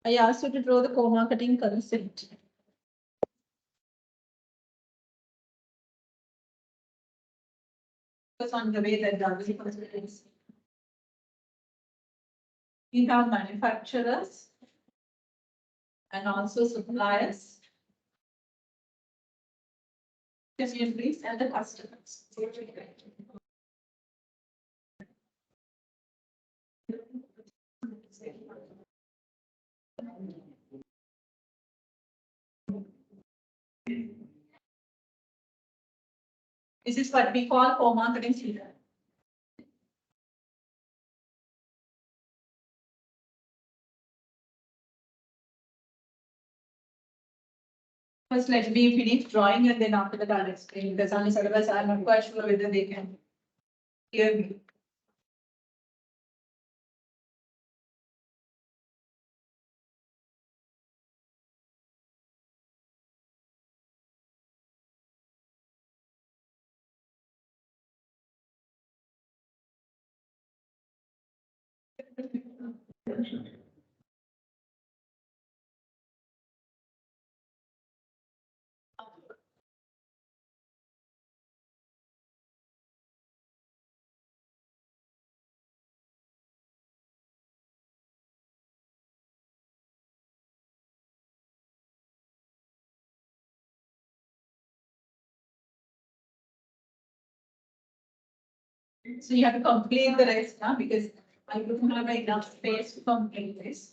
I asked you to draw the core marketing concept. Focus on the way that the concept is. We have manufacturers and also suppliers, intermediaries, and the customers. This is what we call core marketing system. First, let me finish drawing and then after that I'll explain, because otherwise I'm not quite sure whether they can hear me. So you have to complete the rest now because I don't have enough space to complete this.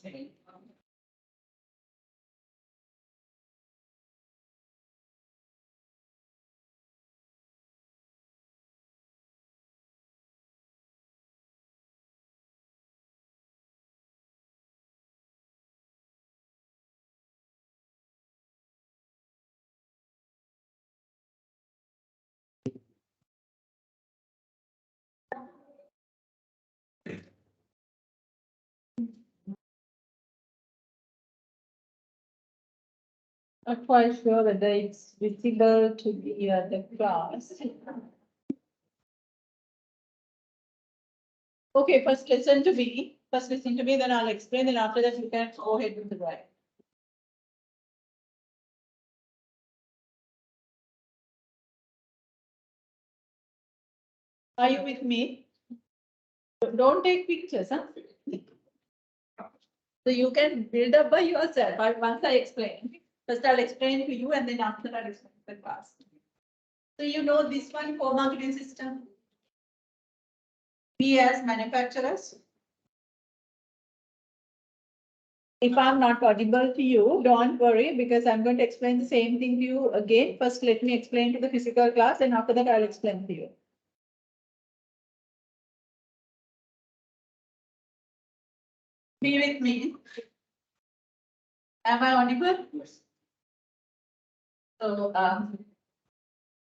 Not quite sure whether it's visible to the class. Okay, first listen to me. First listen to me, then I'll explain, and after that you can go ahead with the drawing. Are you with me? Don't take pictures, huh? So you can build up by yourself. Once I explain, first I'll explain to you and then after that I'll explain to the class. So you know this one co-marketing system. We as manufacturers. If I'm not audible to you, don't worry because I'm going to explain the same thing to you again. First, let me explain to the physical class and after that I'll explain to you. Be with me. Am I audible? Yes. So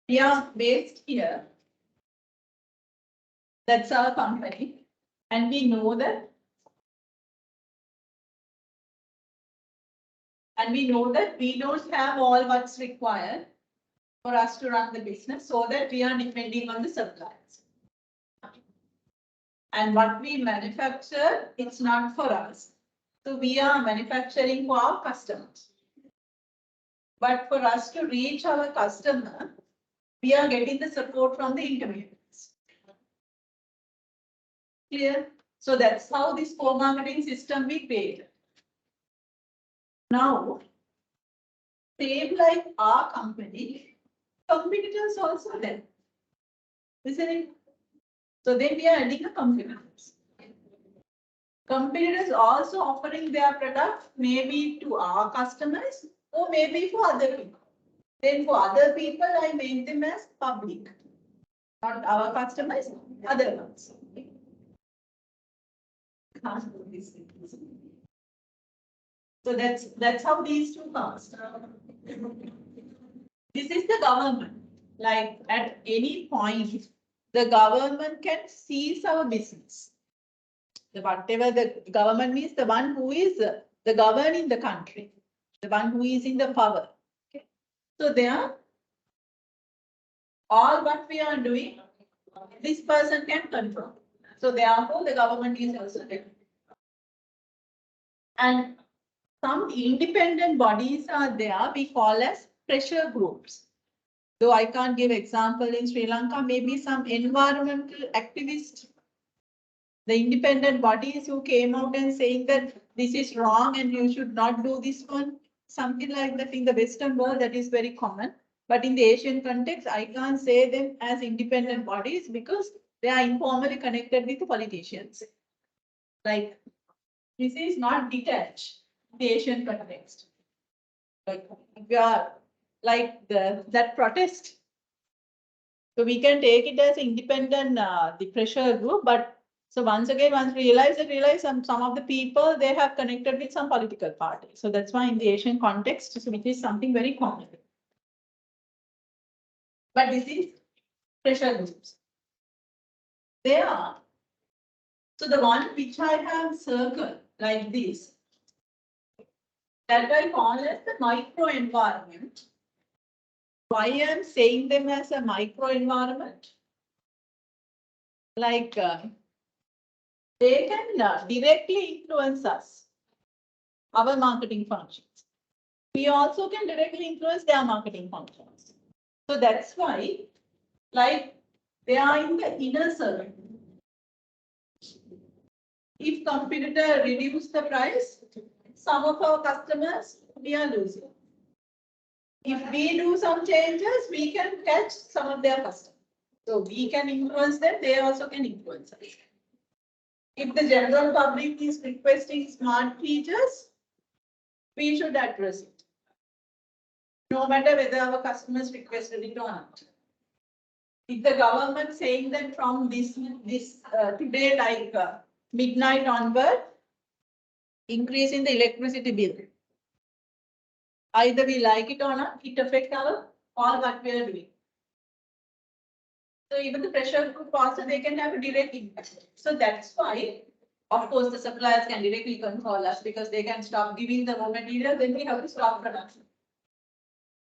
we are based here. That's our company. And we know that. And we know that we don't have all what's required for us to run the business, so that we are depending on the suppliers. And what we manufacture, it's not for us. So we are manufacturing for our customers. But for us to reach our customer, we are getting the support from the intermediaries. Clear? So that's how this co-marketing system we created. Now, same like our company, competitors also there. Isn't it? So then we are adding a competitors. Competitors also offering their product maybe to our customers or maybe for other people. Then for other people, I make them as public. Not our customers, other ones. So that's how these two comes. This is the government. Like at any point, the government can seize our business. Whatever the government means, the one who is the governing the country, the one who is in the power. Okay. So there, all what we are doing, this person can control. So therefore, the government is also there. And some independent bodies are there, we call as pressure groups. Though I can't give example in Sri Lanka, maybe some environmental activists, the independent bodies who came out and saying that this is wrong and you should not do this one, something like that in the Western world, that is very common. But in the Asian context, I can't say them as independent bodies because they are informally connected with the politicians. Like, this is not detached in the Asian context. Like, we are like that protest. So we can take it as independent, the pressure group, but so once again, once we realize some of the people, they have connected with some political party. So that's why in the Asian context, so which is something very common. But this is pressure groups. They are, so the one which I have circled like this, that I call as the micro environment. Why I am saying them as a micro environment? Like they can directly influence us, our marketing functions. We also can directly influence their marketing functions. So that's why, like, they are in the inner circle. If competitor reduce the price, some of our customers, we are losing. If we do some changes, we can catch some of their customers. So we can influence them, they also can influence us. If the general public is requesting smart features, we should address it. No matter whether our customers requested it or not. If the government saying that from this today, like midnight onward, increase in the electricity bill. Either we like it or not, it affects our all what we are doing. So even the pressure group also, they can have a direct impact. So that's why, of course, the suppliers can directly control us because they can stop giving the raw material, then we have to stop production.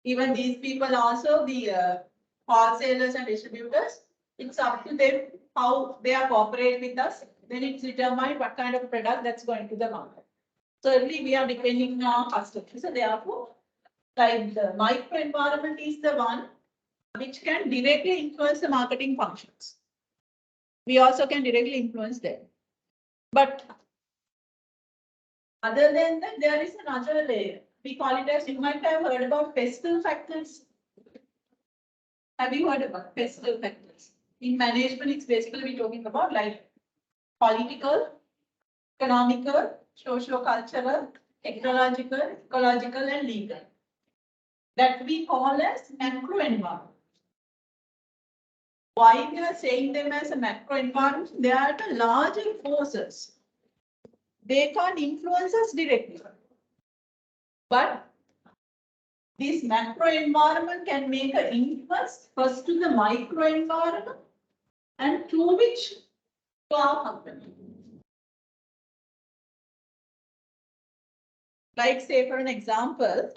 Even these people also, the wholesalers and distributors, it's up to them how they are cooperate with us. Then it's determined what kind of product that's going to the market. Certainly, we are depending on our customers. So therefore, like the micro environment is the one which can directly influence the marketing functions. We also can directly influence them. But other than that, there is another layer. We call it as, you might have heard about pestle factors. Have you heard about pestle factors? In management, it's basically we're talking about like political, economical, socio-cultural, technological, ecological, and legal. That we call as macro environment. Why we are saying them as a macro environment? They are the larger forces. They can't influence us directly. But this macro environment can make an influence first to the micro environment and to which? To our company. Like say for an example,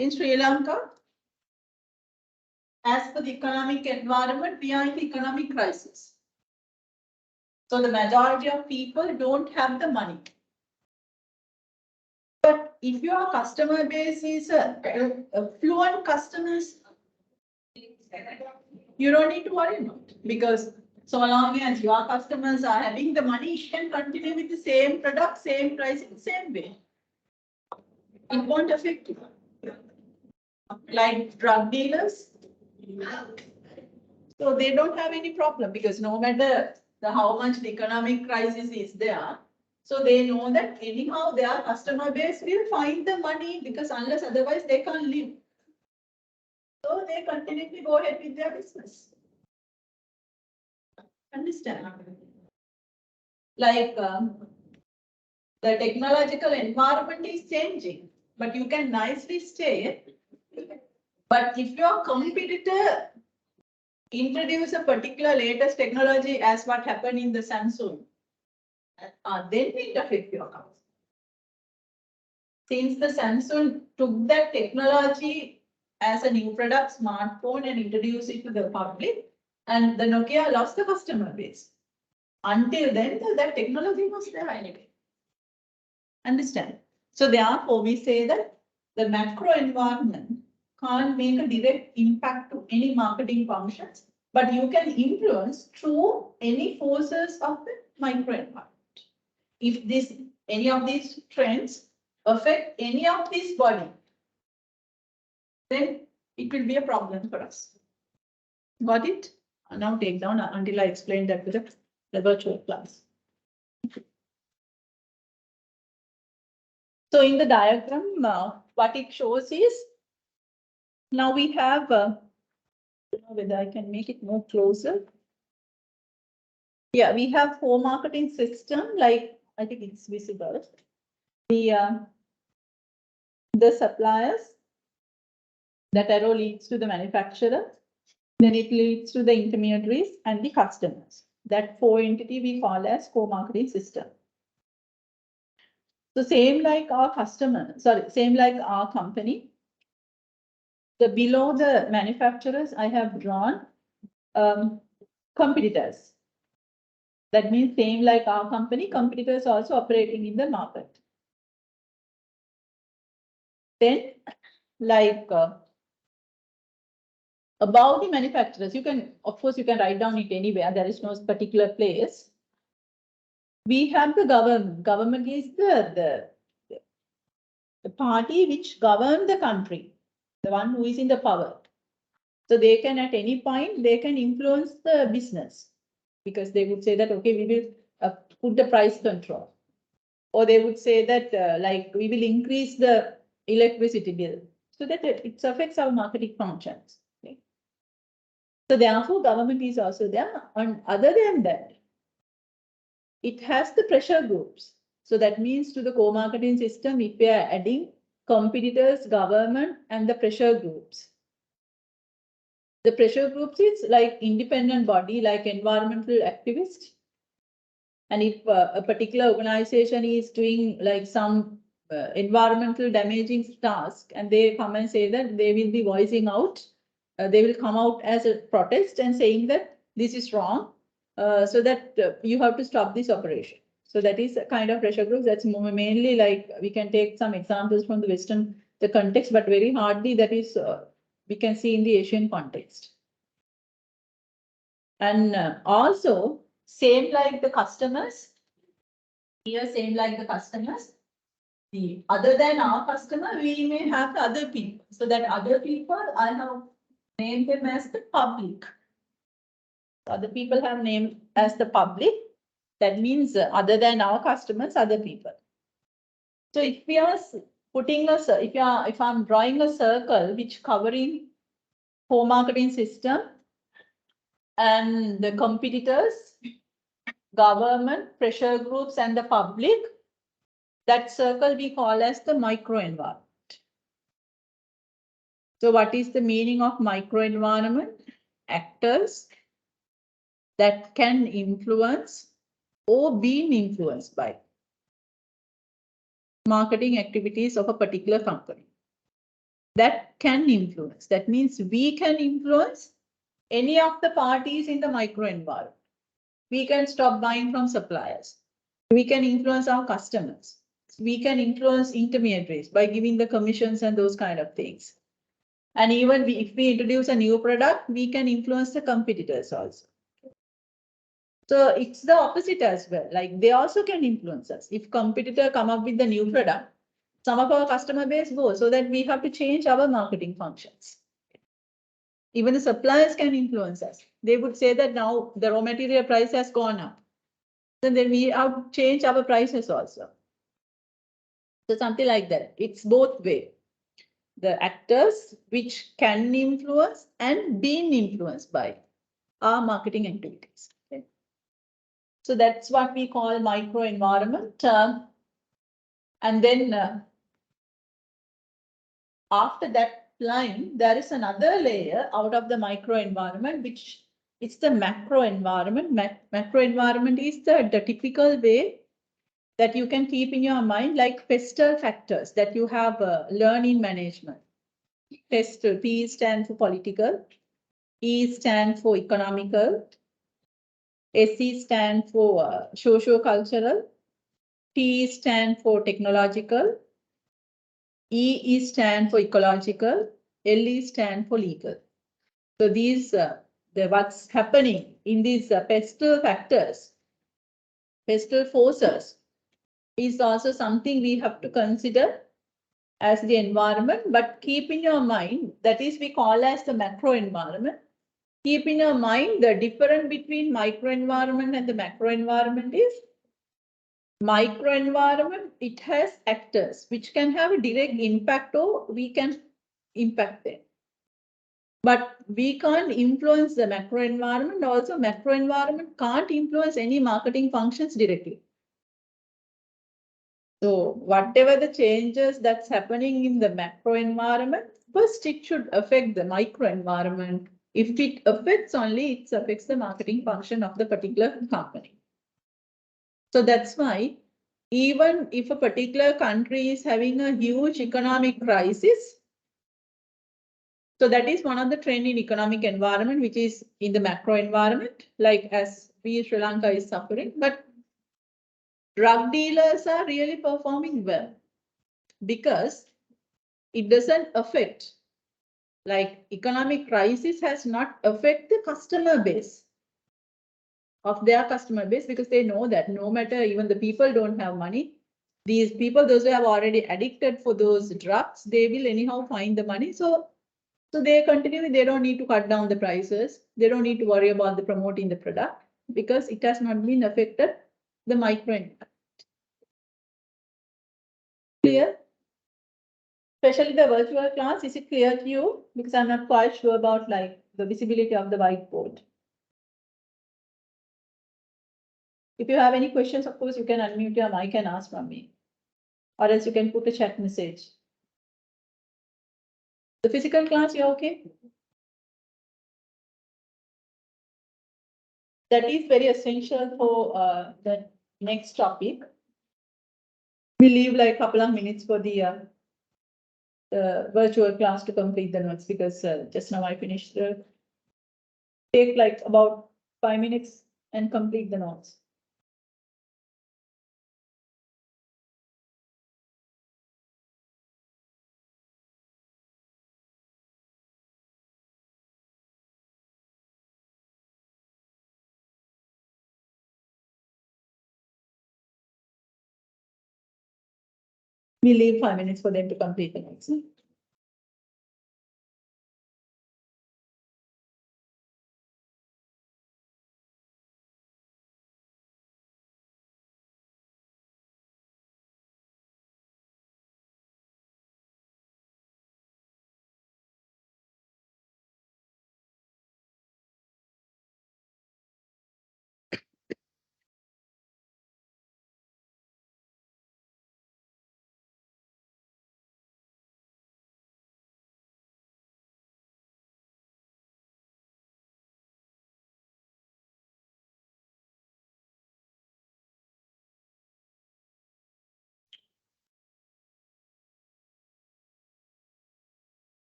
in Sri Lanka, as per the economic environment, we are in the economic crisis. So the majority of people don't have the money. But if your customer base is affluent customers, you don't need to worry about it, because so long as your customers are having the money, you can continue with the same product, same pricing, same way. It won't affect you. Like drug dealers, so they don't have any problem, because no matter how much the economic crisis is there, so they know that anyhow their customer base will find the money, because unless otherwise they can't live. So they continually go ahead with their business. Understand? Like the technological environment is changing, but you can nicely stay. But if your competitor introduce a particular latest technology as what happened in the Samsung, then it affect your account. Since the Samsung took that technology as a new product, smartphone, and introduced it to the public, and the Nokia lost the customer base. Until then, that technology was there anyway. Understand? So therefore, we say that the macro environment can't make a direct impact to any marketing functions, but you can influence through any forces of the micro environment. If any of these trends affect any of this body, then it will be a problem for us. Got it? I'll now take down until I explain that to the virtual class. So in the diagram, what it shows is, now we have, I don't know whether I can make it more closer. Yeah, we have 4 marketing system, like I think it's visible. The suppliers, that arrow leads to the manufacturer, then it leads to the intermediaries and the customers. That 4 entity we call as co-marketing system. So same like our same like our company. The below the manufacturers, I have drawn competitors. That means same like our company, competitors also operating in the market. Then like about the manufacturers, you can, of course, you can write down it anywhere. There is no particular place. We have the government. Government is the party which governs the country, the one who is in the power. So they can at any point, they can influence the business, because they would say that, okay, we will put the price control. Or they would say that like we will increase the electricity bill, so that it affects our marketing functions. Okay? So therefore, government is also there. And other than that, it has the pressure groups. So that means to the co-marketing system, if we are adding competitors, government, and the pressure groups. The pressure groups is like independent body, like environmental activists. And if a particular organization is doing like some environmental damaging task, and they come and say that they will be voicing out, they will come out as a protest and saying that this is wrong, so that you have to stop this operation. So that is a kind of pressure group. That's mainly like, we can take some examples from the Western, the context, but very hardly that is, we can see in the Asian context. And also, same like the customers, here same like the customers, the other than our customer, we may have the other people. So that other people, I have named them as the public. Other people have named as the public. That means other than our customers, other people. So if we are putting a, if I'm drawing a circle which covering co-marketing system and the competitors, government, pressure groups, and the public, that circle we call as the microenvironment. So what is the meaning of microenvironment? Actors that can influence or being influenced by marketing activities of a particular company. That can influence. That means we can influence any of the parties in the microenvironment. We can stop buying from suppliers. We can influence our customers. We can influence intermediaries by giving the commissions and those kind of things. And even if we introduce a new product, we can influence the competitors also. So it's the opposite as well. Like they also can influence us. If competitor come up with the new product, some of our customer base goes, so that we have to change our marketing functions. Even the suppliers can influence us. They would say that now the raw material price has gone up. Then we have to change our prices also. So something like that. It's both way. The actors which can influence and being influenced by our marketing activities. Okay. So that's what we call microenvironment. And then after that line, there is another layer out of the microenvironment, which is the macro environment. Macro environment is the typical way that you can keep in your mind, like pestle factors that you have learned in management. Pestle, P stands for political, E stands for economical, SE stands for socio-cultural, T stands for technological, E stands for ecological, LE stands for legal. So these, what's happening in these pestle factors, pestle forces, is also something we have to consider as the environment, but keep in your mind, that is we call as the macro environment. Keep in your mind the difference between microenvironment and the macro environment is microenvironment, it has actors which can have a direct impact or we can impact them. But we can't influence the macro environment. Also, macro environment can't influence any marketing functions directly. So whatever the changes that's happening in the macro environment, first it should affect the micro environment. If it affects only, it affects the marketing function of the particular company. So that's why even if a particular country is having a huge economic crisis, so that is one of the trend in economic environment, which is in the macro environment, like as we Sri Lanka is suffering, but drug dealers are really performing well because it doesn't affect, like economic crisis has not affect the customer base of their customer base, because they know that no matter even the people don't have money, these people, those who have already addicted for those drugs, they will anyhow find the money. So they continue, they don't need to cut down the prices. They don't need to worry about the promoting the product because it has not been affected the micro environment. Clear? Especially the virtual class, is it clear to you? Because I'm not quite sure about like the visibility of the whiteboard. If you have any questions, of course, you can unmute your mic and ask from me. Or else you can put a chat message. The physical class, you're okay? That is very essential for the next topic. We leave like a couple of minutes for the virtual class to complete the notes, because just now I finished the take like about 5 minutes and complete the notes. We leave 5 minutes for them to complete the notes.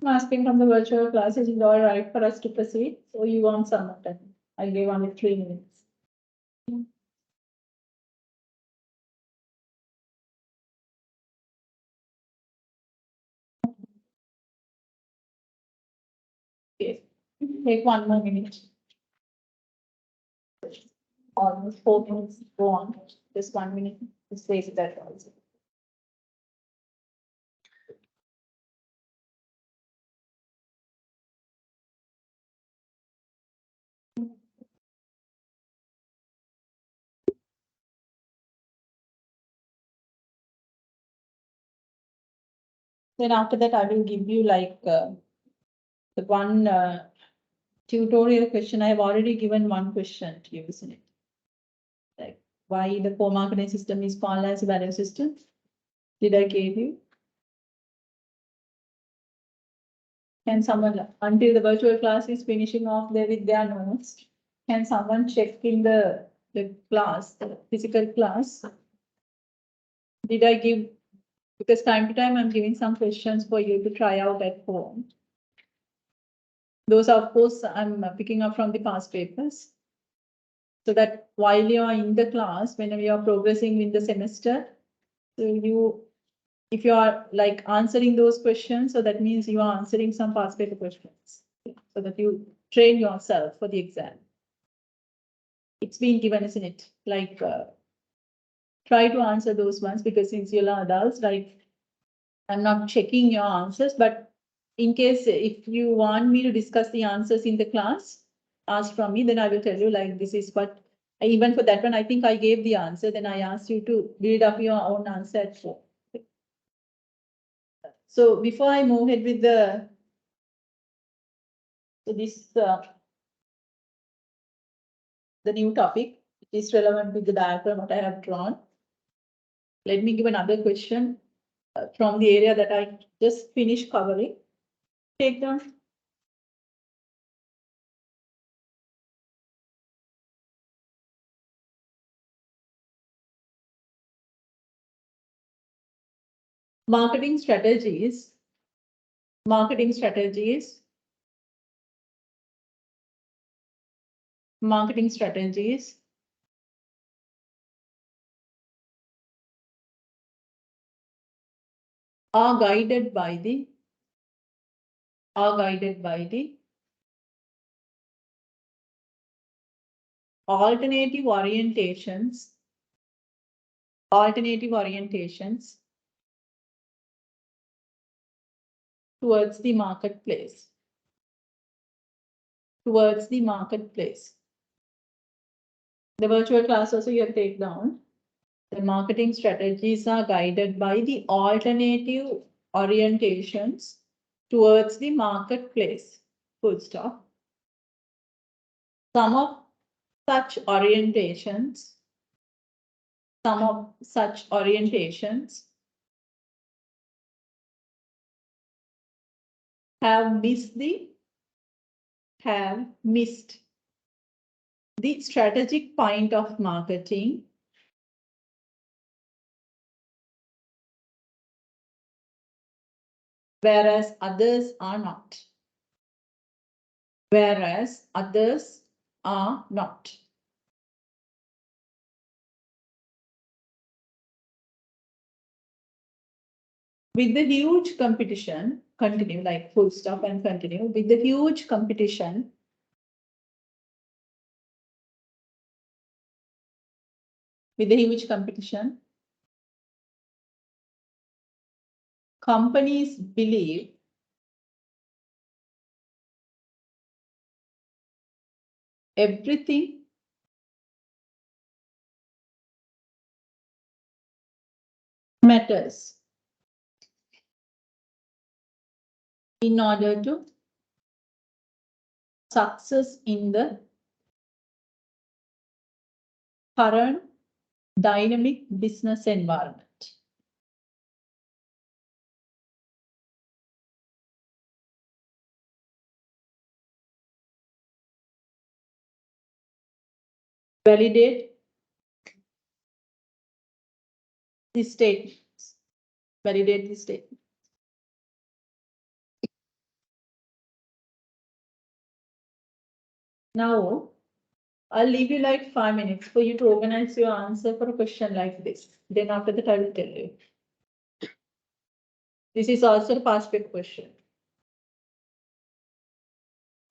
I'm asking from the virtual class, is it all right for us to proceed? So you want some of that? I gave only 3 minutes. Okay, take 1 more minute. Almost 4 minutes, go on, just 1 minute, just say that also. Then after that, I will give you like the one tutorial question. I have already given one question to you, isn't it? Like why the co-marketing system is called as a value system. Did I give you? Can someone, until the virtual class is finishing off there with their notes, can someone check in the class, the physical class? Did I give, because time to time I'm giving some questions for you to try out at home. Those, of course, I'm picking up from the past papers. So that while you are in the class, whenever you are progressing in the semester, so you, if you are like answering those questions, so that means you are answering some past paper questions, so that you train yourself for the exam. It's been given, isn't it? Like, try to answer those ones, because since you're adults, like, I'm not checking your answers, but in case if you want me to discuss the answers in the class, ask from me, then I will tell you like this is what, even for that one, I think I gave the answer, then I asked you to build up your own answer at home. So before I move ahead with the So this the new topic is relevant with the diagram that I have drawn. Let me give another question from the area that I just finished covering. Take down. Marketing strategies. Marketing strategies. Marketing strategies are guided by the alternative orientations towards the marketplace. Towards the marketplace. The virtual class also you have taken down. The marketing strategies are guided by the alternative orientations towards the marketplace. Full stop. Some of such orientations have missed the strategic point of marketing, whereas others are not. Whereas others are not. With the huge competition, continue like full stop and continue. With the huge competition, companies believe everything matters in order to success in the current dynamic business environment. Validate the statements. Validate the statement. Now, I'll leave you like 5 minutes for you to organize your answer for a question like this. Then after that, I will tell you. This is also a past paper question.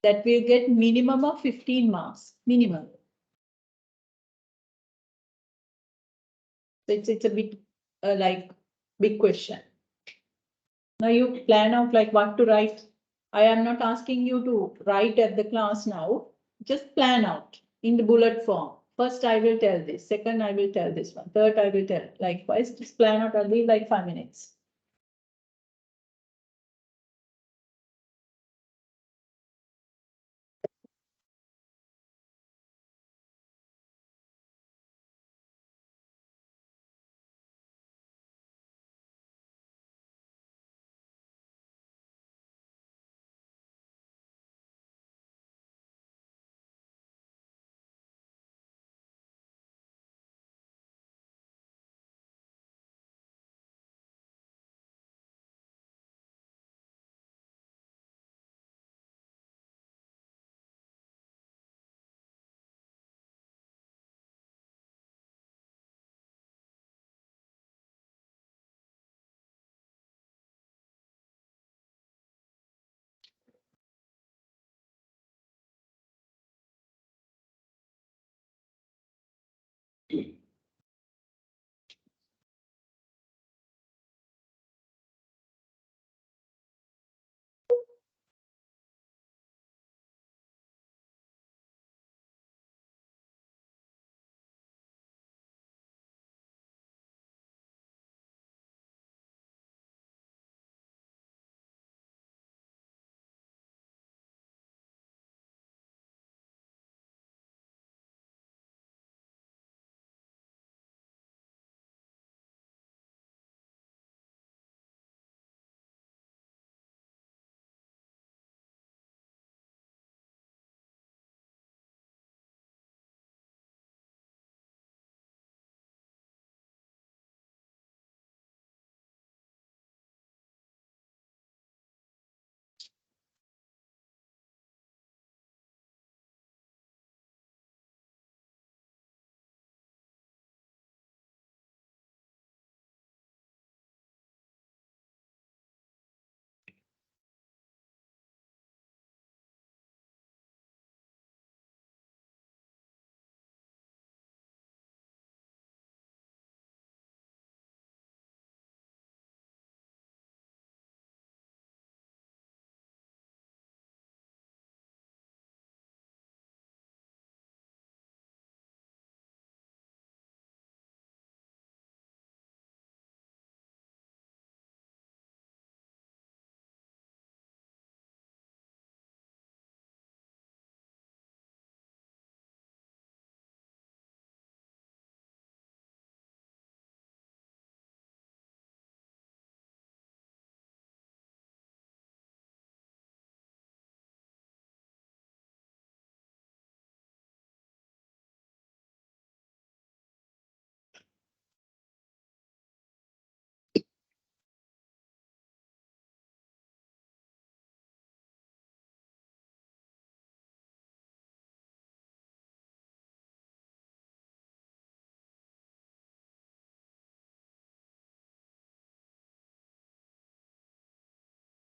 That will get minimum of 15 marks, minimum. So it's a bit like big question. Now you plan out like what to write. I am not asking you to write at the class now. Just plan out in the bullet form. First I will tell this, second I will tell this one, third I will tell. Likewise, just plan out. I'll leave like 5 minutes.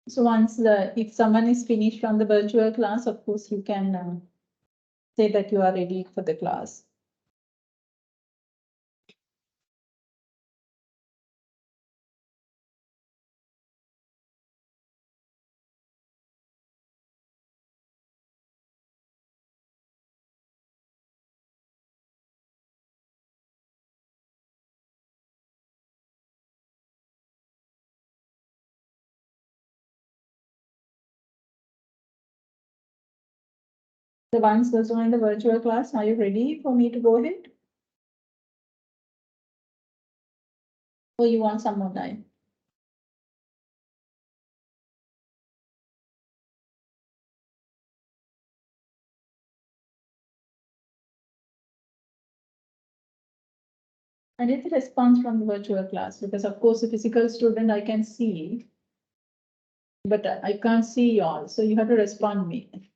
So once if someone is finished from the virtual class, of course, you can say that you are ready for the class. The ones who are in the virtual class, are you ready for me to go ahead? Or you want some more time? I need the response from the virtual class because of course, a physical student I can see, but I can't see y'all. So you have to respond me.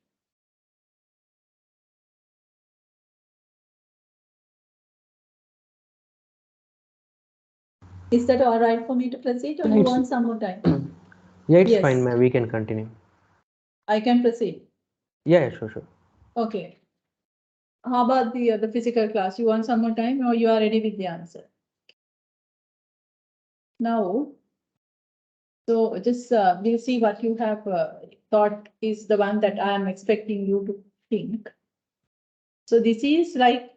Is that all right for me to proceed or you want some more time?
Yeah, it's
Yes.
fine, ma'am. We can continue.
I can proceed.
Yeah, sure, sure.
Okay. How about the physical class? You want some more time or you are ready with the answer? Now, so just we'll see what you have thought is the one that I am expecting you to think. So this is like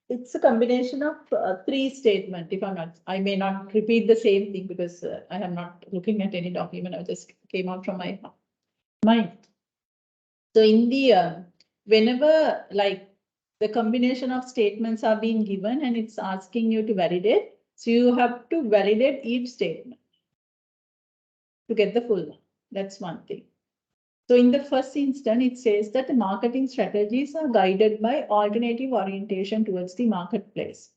it's a combination of three statements. If I'm not, I may not repeat the same thing because I am not looking at any document. I just came out from my mind. So in the whenever like the combination of statements are being given and it's asking you to validate, so you have to validate each statement to get the full one. That's one thing. So in the first instance, it says that the marketing strategies are guided by alternative orientation towards the marketplace.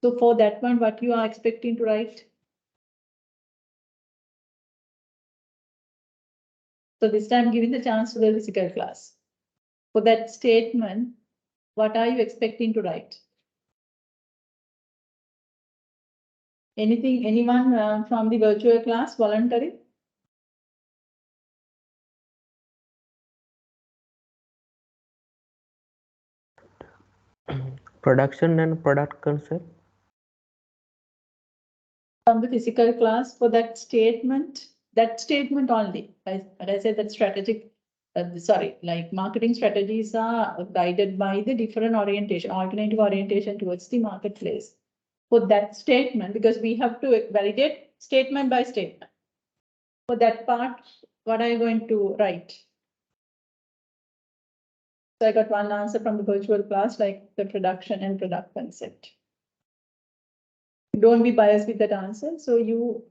So for that one, what you are expecting to write? So this time giving the chance to the physical class. For that statement, what are you expecting to write? Anything, anyone from the virtual class, voluntary?
Production and product concept.
From the physical class for that statement only. As I said, that strategic, like marketing strategies are guided by the different orientation, alternative orientation towards the marketplace. For that statement, because we have to validate statement by statement. For that part, what are you going to write? So I got one answer from the virtual class, like the production and product concept. Don't be biased with that answer. So you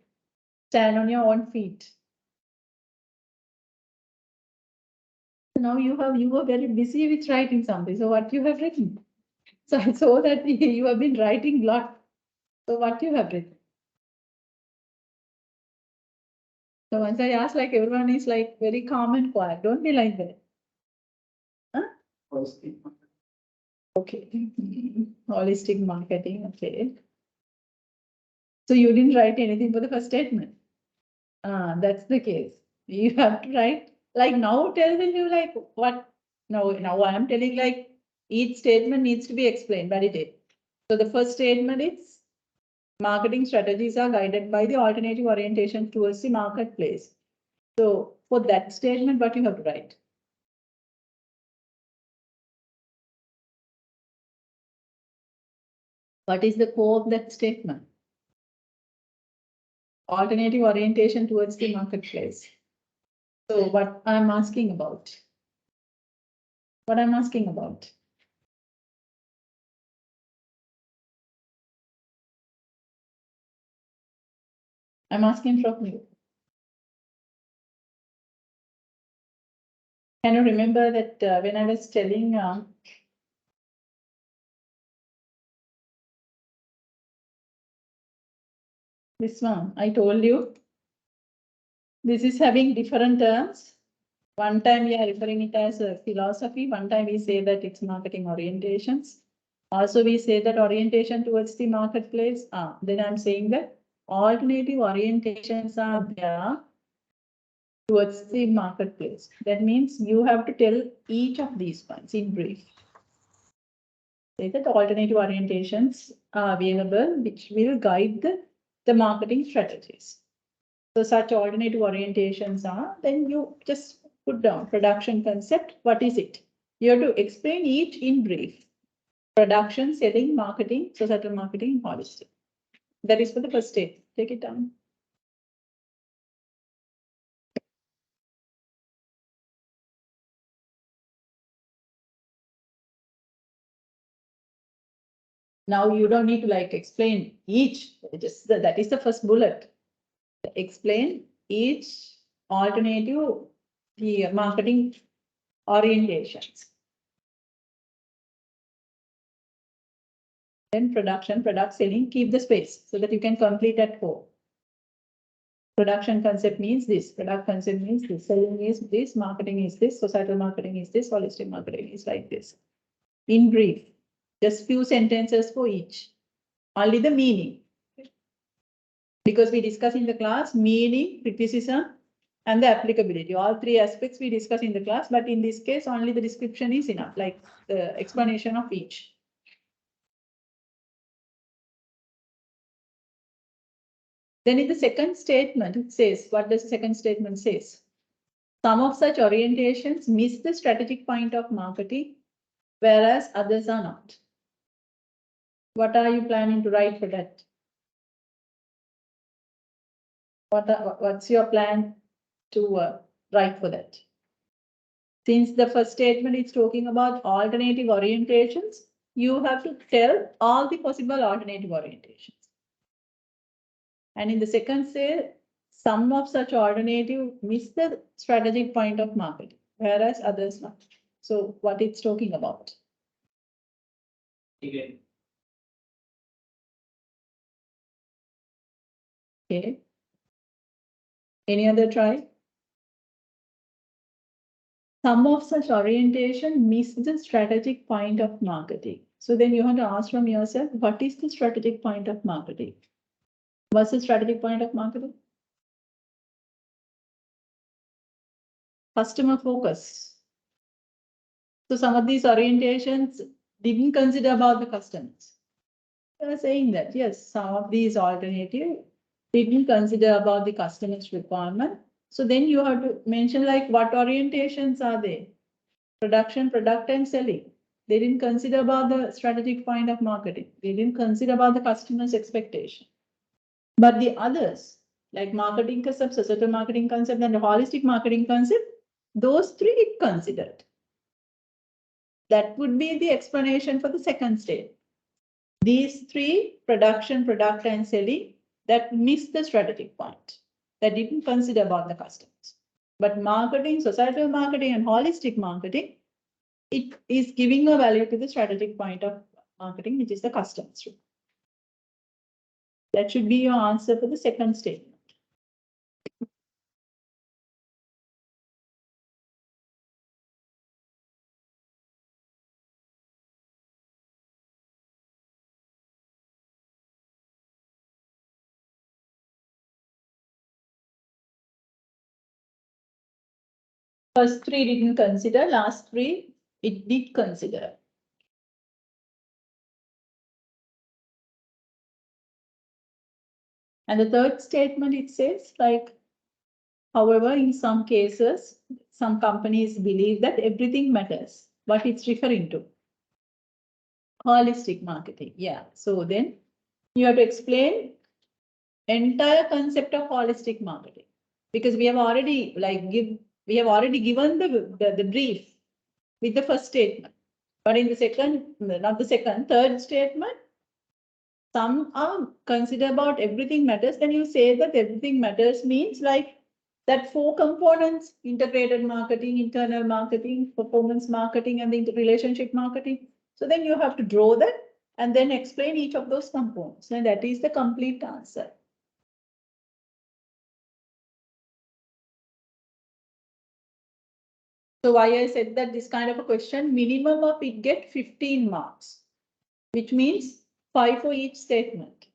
stand on your own feet. Now you were very busy with writing something. So what you have written? So I saw that you have been writing a lot. So what you have written? So once I asked, like everyone is like very calm and quiet. Don't be like that. Huh? Okay. Holistic marketing. Okay. So you didn't write anything for the first statement. That's the case. You have to write like now telling you like what now I am telling like each statement needs to be explained, validate. So the first statement is marketing strategies are guided by the alternative orientation towards the marketplace. So for that statement, what you have to write? What is the core of that statement? Alternative orientation towards the marketplace. So what I'm asking about? What I'm asking about? I'm asking from you. Can you remember that when I was telling this one, I told you this is having different terms. One time we are referring it as a philosophy. One time we say that it's marketing orientations. Also, we say that orientation towards the marketplace. Then I'm saying that alternative orientations are there towards the marketplace. That means you have to tell each of these points in brief. Say that alternative orientations are available, which will guide the marketing strategies. So such alternative orientations are, then you just put down production concept. What is it? You have to explain each in brief. Production, selling, marketing, societal marketing, holistic. That is for the first step. Take it down. Now you don't need to like explain each, just that is the first bullet. Explain each alternative, the marketing orientations. Then production, product selling, keep the space so that you can complete at 4. Production concept means this, product concept means this, selling is this, marketing is this, societal marketing is this, holistic marketing is like this. In brief, just few sentences for each. Only the meaning. Because we discuss in the class meaning, criticism, and the applicability. All 3 aspects we discuss in the class, but in this case, only the description is enough, like the explanation of each. Then in the second statement, it says, what does the second statement says? Some of such orientations miss the strategic point of marketing, whereas others are not. What are you planning to write for that? What's your plan to write for that? Since the first statement is talking about alternative orientations, you have to tell all the possible alternative orientations. And in the second say, some of such alternative miss the strategic point of marketing, whereas others not. So what it's talking about?
Again,
Okay. Any other try? Some of such orientation miss the strategic point of marketing. So then you have to ask from yourself, what is the strategic point of marketing? What's the strategic point of marketing? Customer focus. So some of these orientations didn't consider about the customers. They are saying that, yes, some of these alternative didn't consider about the customer's requirement. So then you have to mention like what orientations are they? Production, product and selling. They didn't consider about the strategic point of marketing. They didn't consider about the customer's expectation. But the others, like marketing concept, societal marketing concept, and the holistic marketing concept, those 3 it considered. That would be the explanation for the second step. These 3, production, product, and selling, that miss the strategic point. That didn't consider about the customers. But marketing, societal marketing, and holistic marketing, it is giving a value to the strategic point of marketing, which is the customers. That should be your answer for the second statement. First 3 didn't consider, last 3 it did consider. And the third statement, it says like, however, in some cases, some companies believe that everything matters. What it's referring to? Holistic marketing. Yeah. So then you have to explain entire concept of holistic marketing, because we have already given the brief with the first statement. But in the third statement, some are consider about everything matters. Then you say that everything matters means like that 4 components: integrated marketing, internal marketing, performance marketing, and the relationship marketing. So then you have to draw that and then explain each of those components. And that is the complete answer. So why I said that this kind of a question, minimum of it get 15 marks, which means 5 for each statement.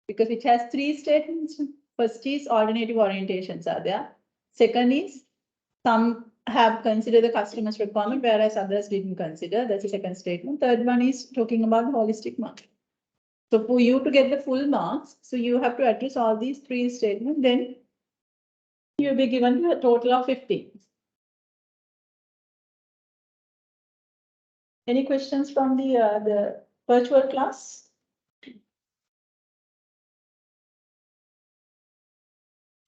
Because it has 3 statements, First is alternative orientations are there. Second is some have considered the customer's requirement, whereas others didn't consider. That's the second statement. Third one is talking about the holistic market. So for you to get the full marks, so you have to address all these three statements, then you'll be given a total of 15. Any questions from the virtual class?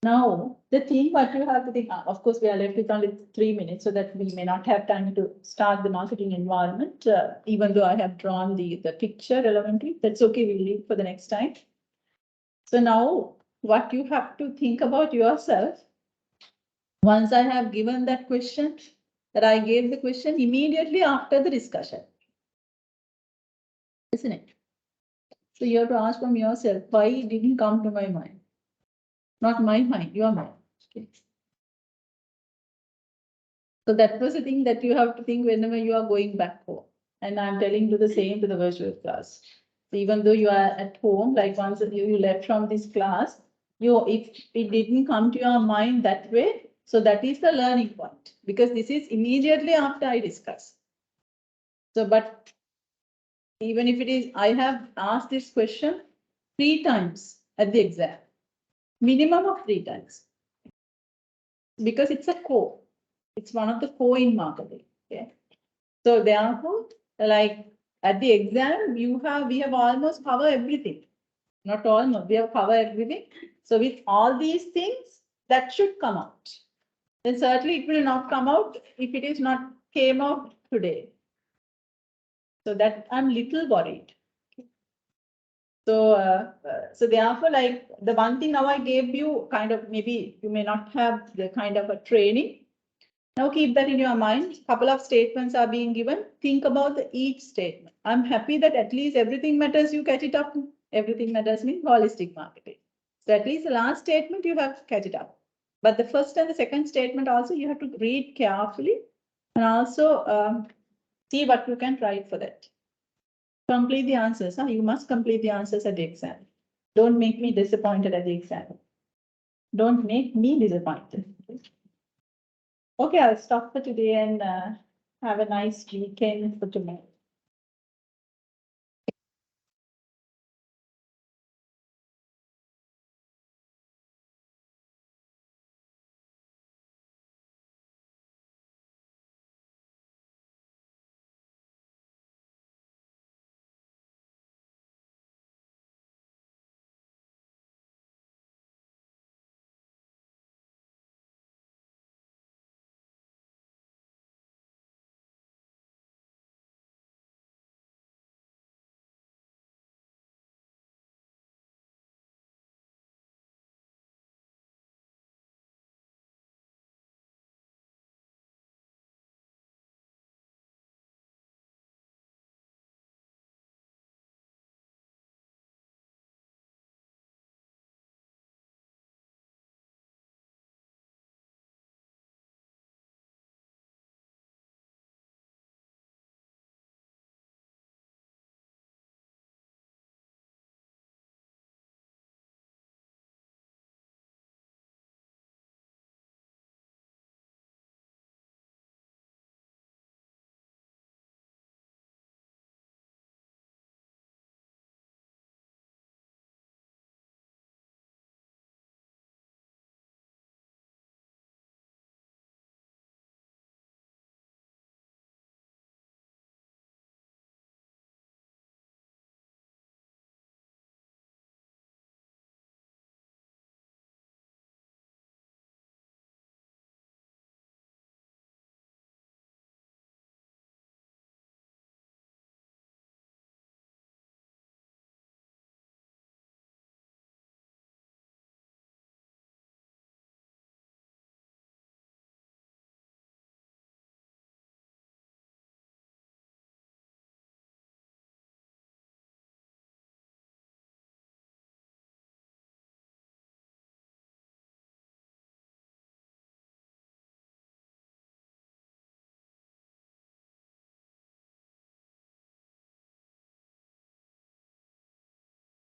Now, the thing what you have to think, of course, we are left with only 3 minutes, so that we may not have time to start the marketing environment, even though I have drawn the picture relevantly. That's okay, we'll leave for the next time. So now, what you have to think about yourself, once I have given that question, that I gave the question immediately after the discussion. Isn't it? So you have to ask from yourself, why it didn't come to my mind? Not my mind, your mind. Okay. So that was the thing that you have to think whenever you are going back home. And I'm telling you the same to the virtual class. So even though you are at home, like once you left from this class, if it didn't come to your mind that way, so that is the learning point, because this is immediately after I discuss. So, but even if it is, I have asked this question 3 times at the exam, minimum of 3 times, because it's a core. It's one of the core in marketing. Okay. So therefore, like at the exam, we have almost covered everything. Not almost, we have covered everything. So with all these things, that should come out. Then certainly it will not come out if it is not came out today. So that I'm little worried. So, so therefore, like the one thing now I gave you kind of, maybe you may not have the kind of a training. Now keep that in your mind. Couple of statements are being given. Think about each statement. I'm happy that at least everything matters, you catch it up. Everything matters means holistic marketing. So at least the last statement you have to catch it up. But the first and the second statement also you have to read carefully and also see what you can write for that. Complete the answers. Huh? You must complete the answers at the exam. Don't make me disappointed at the exam. Don't make me disappointed. Okay, I'll stop for today and have a nice weekend for tomorrow.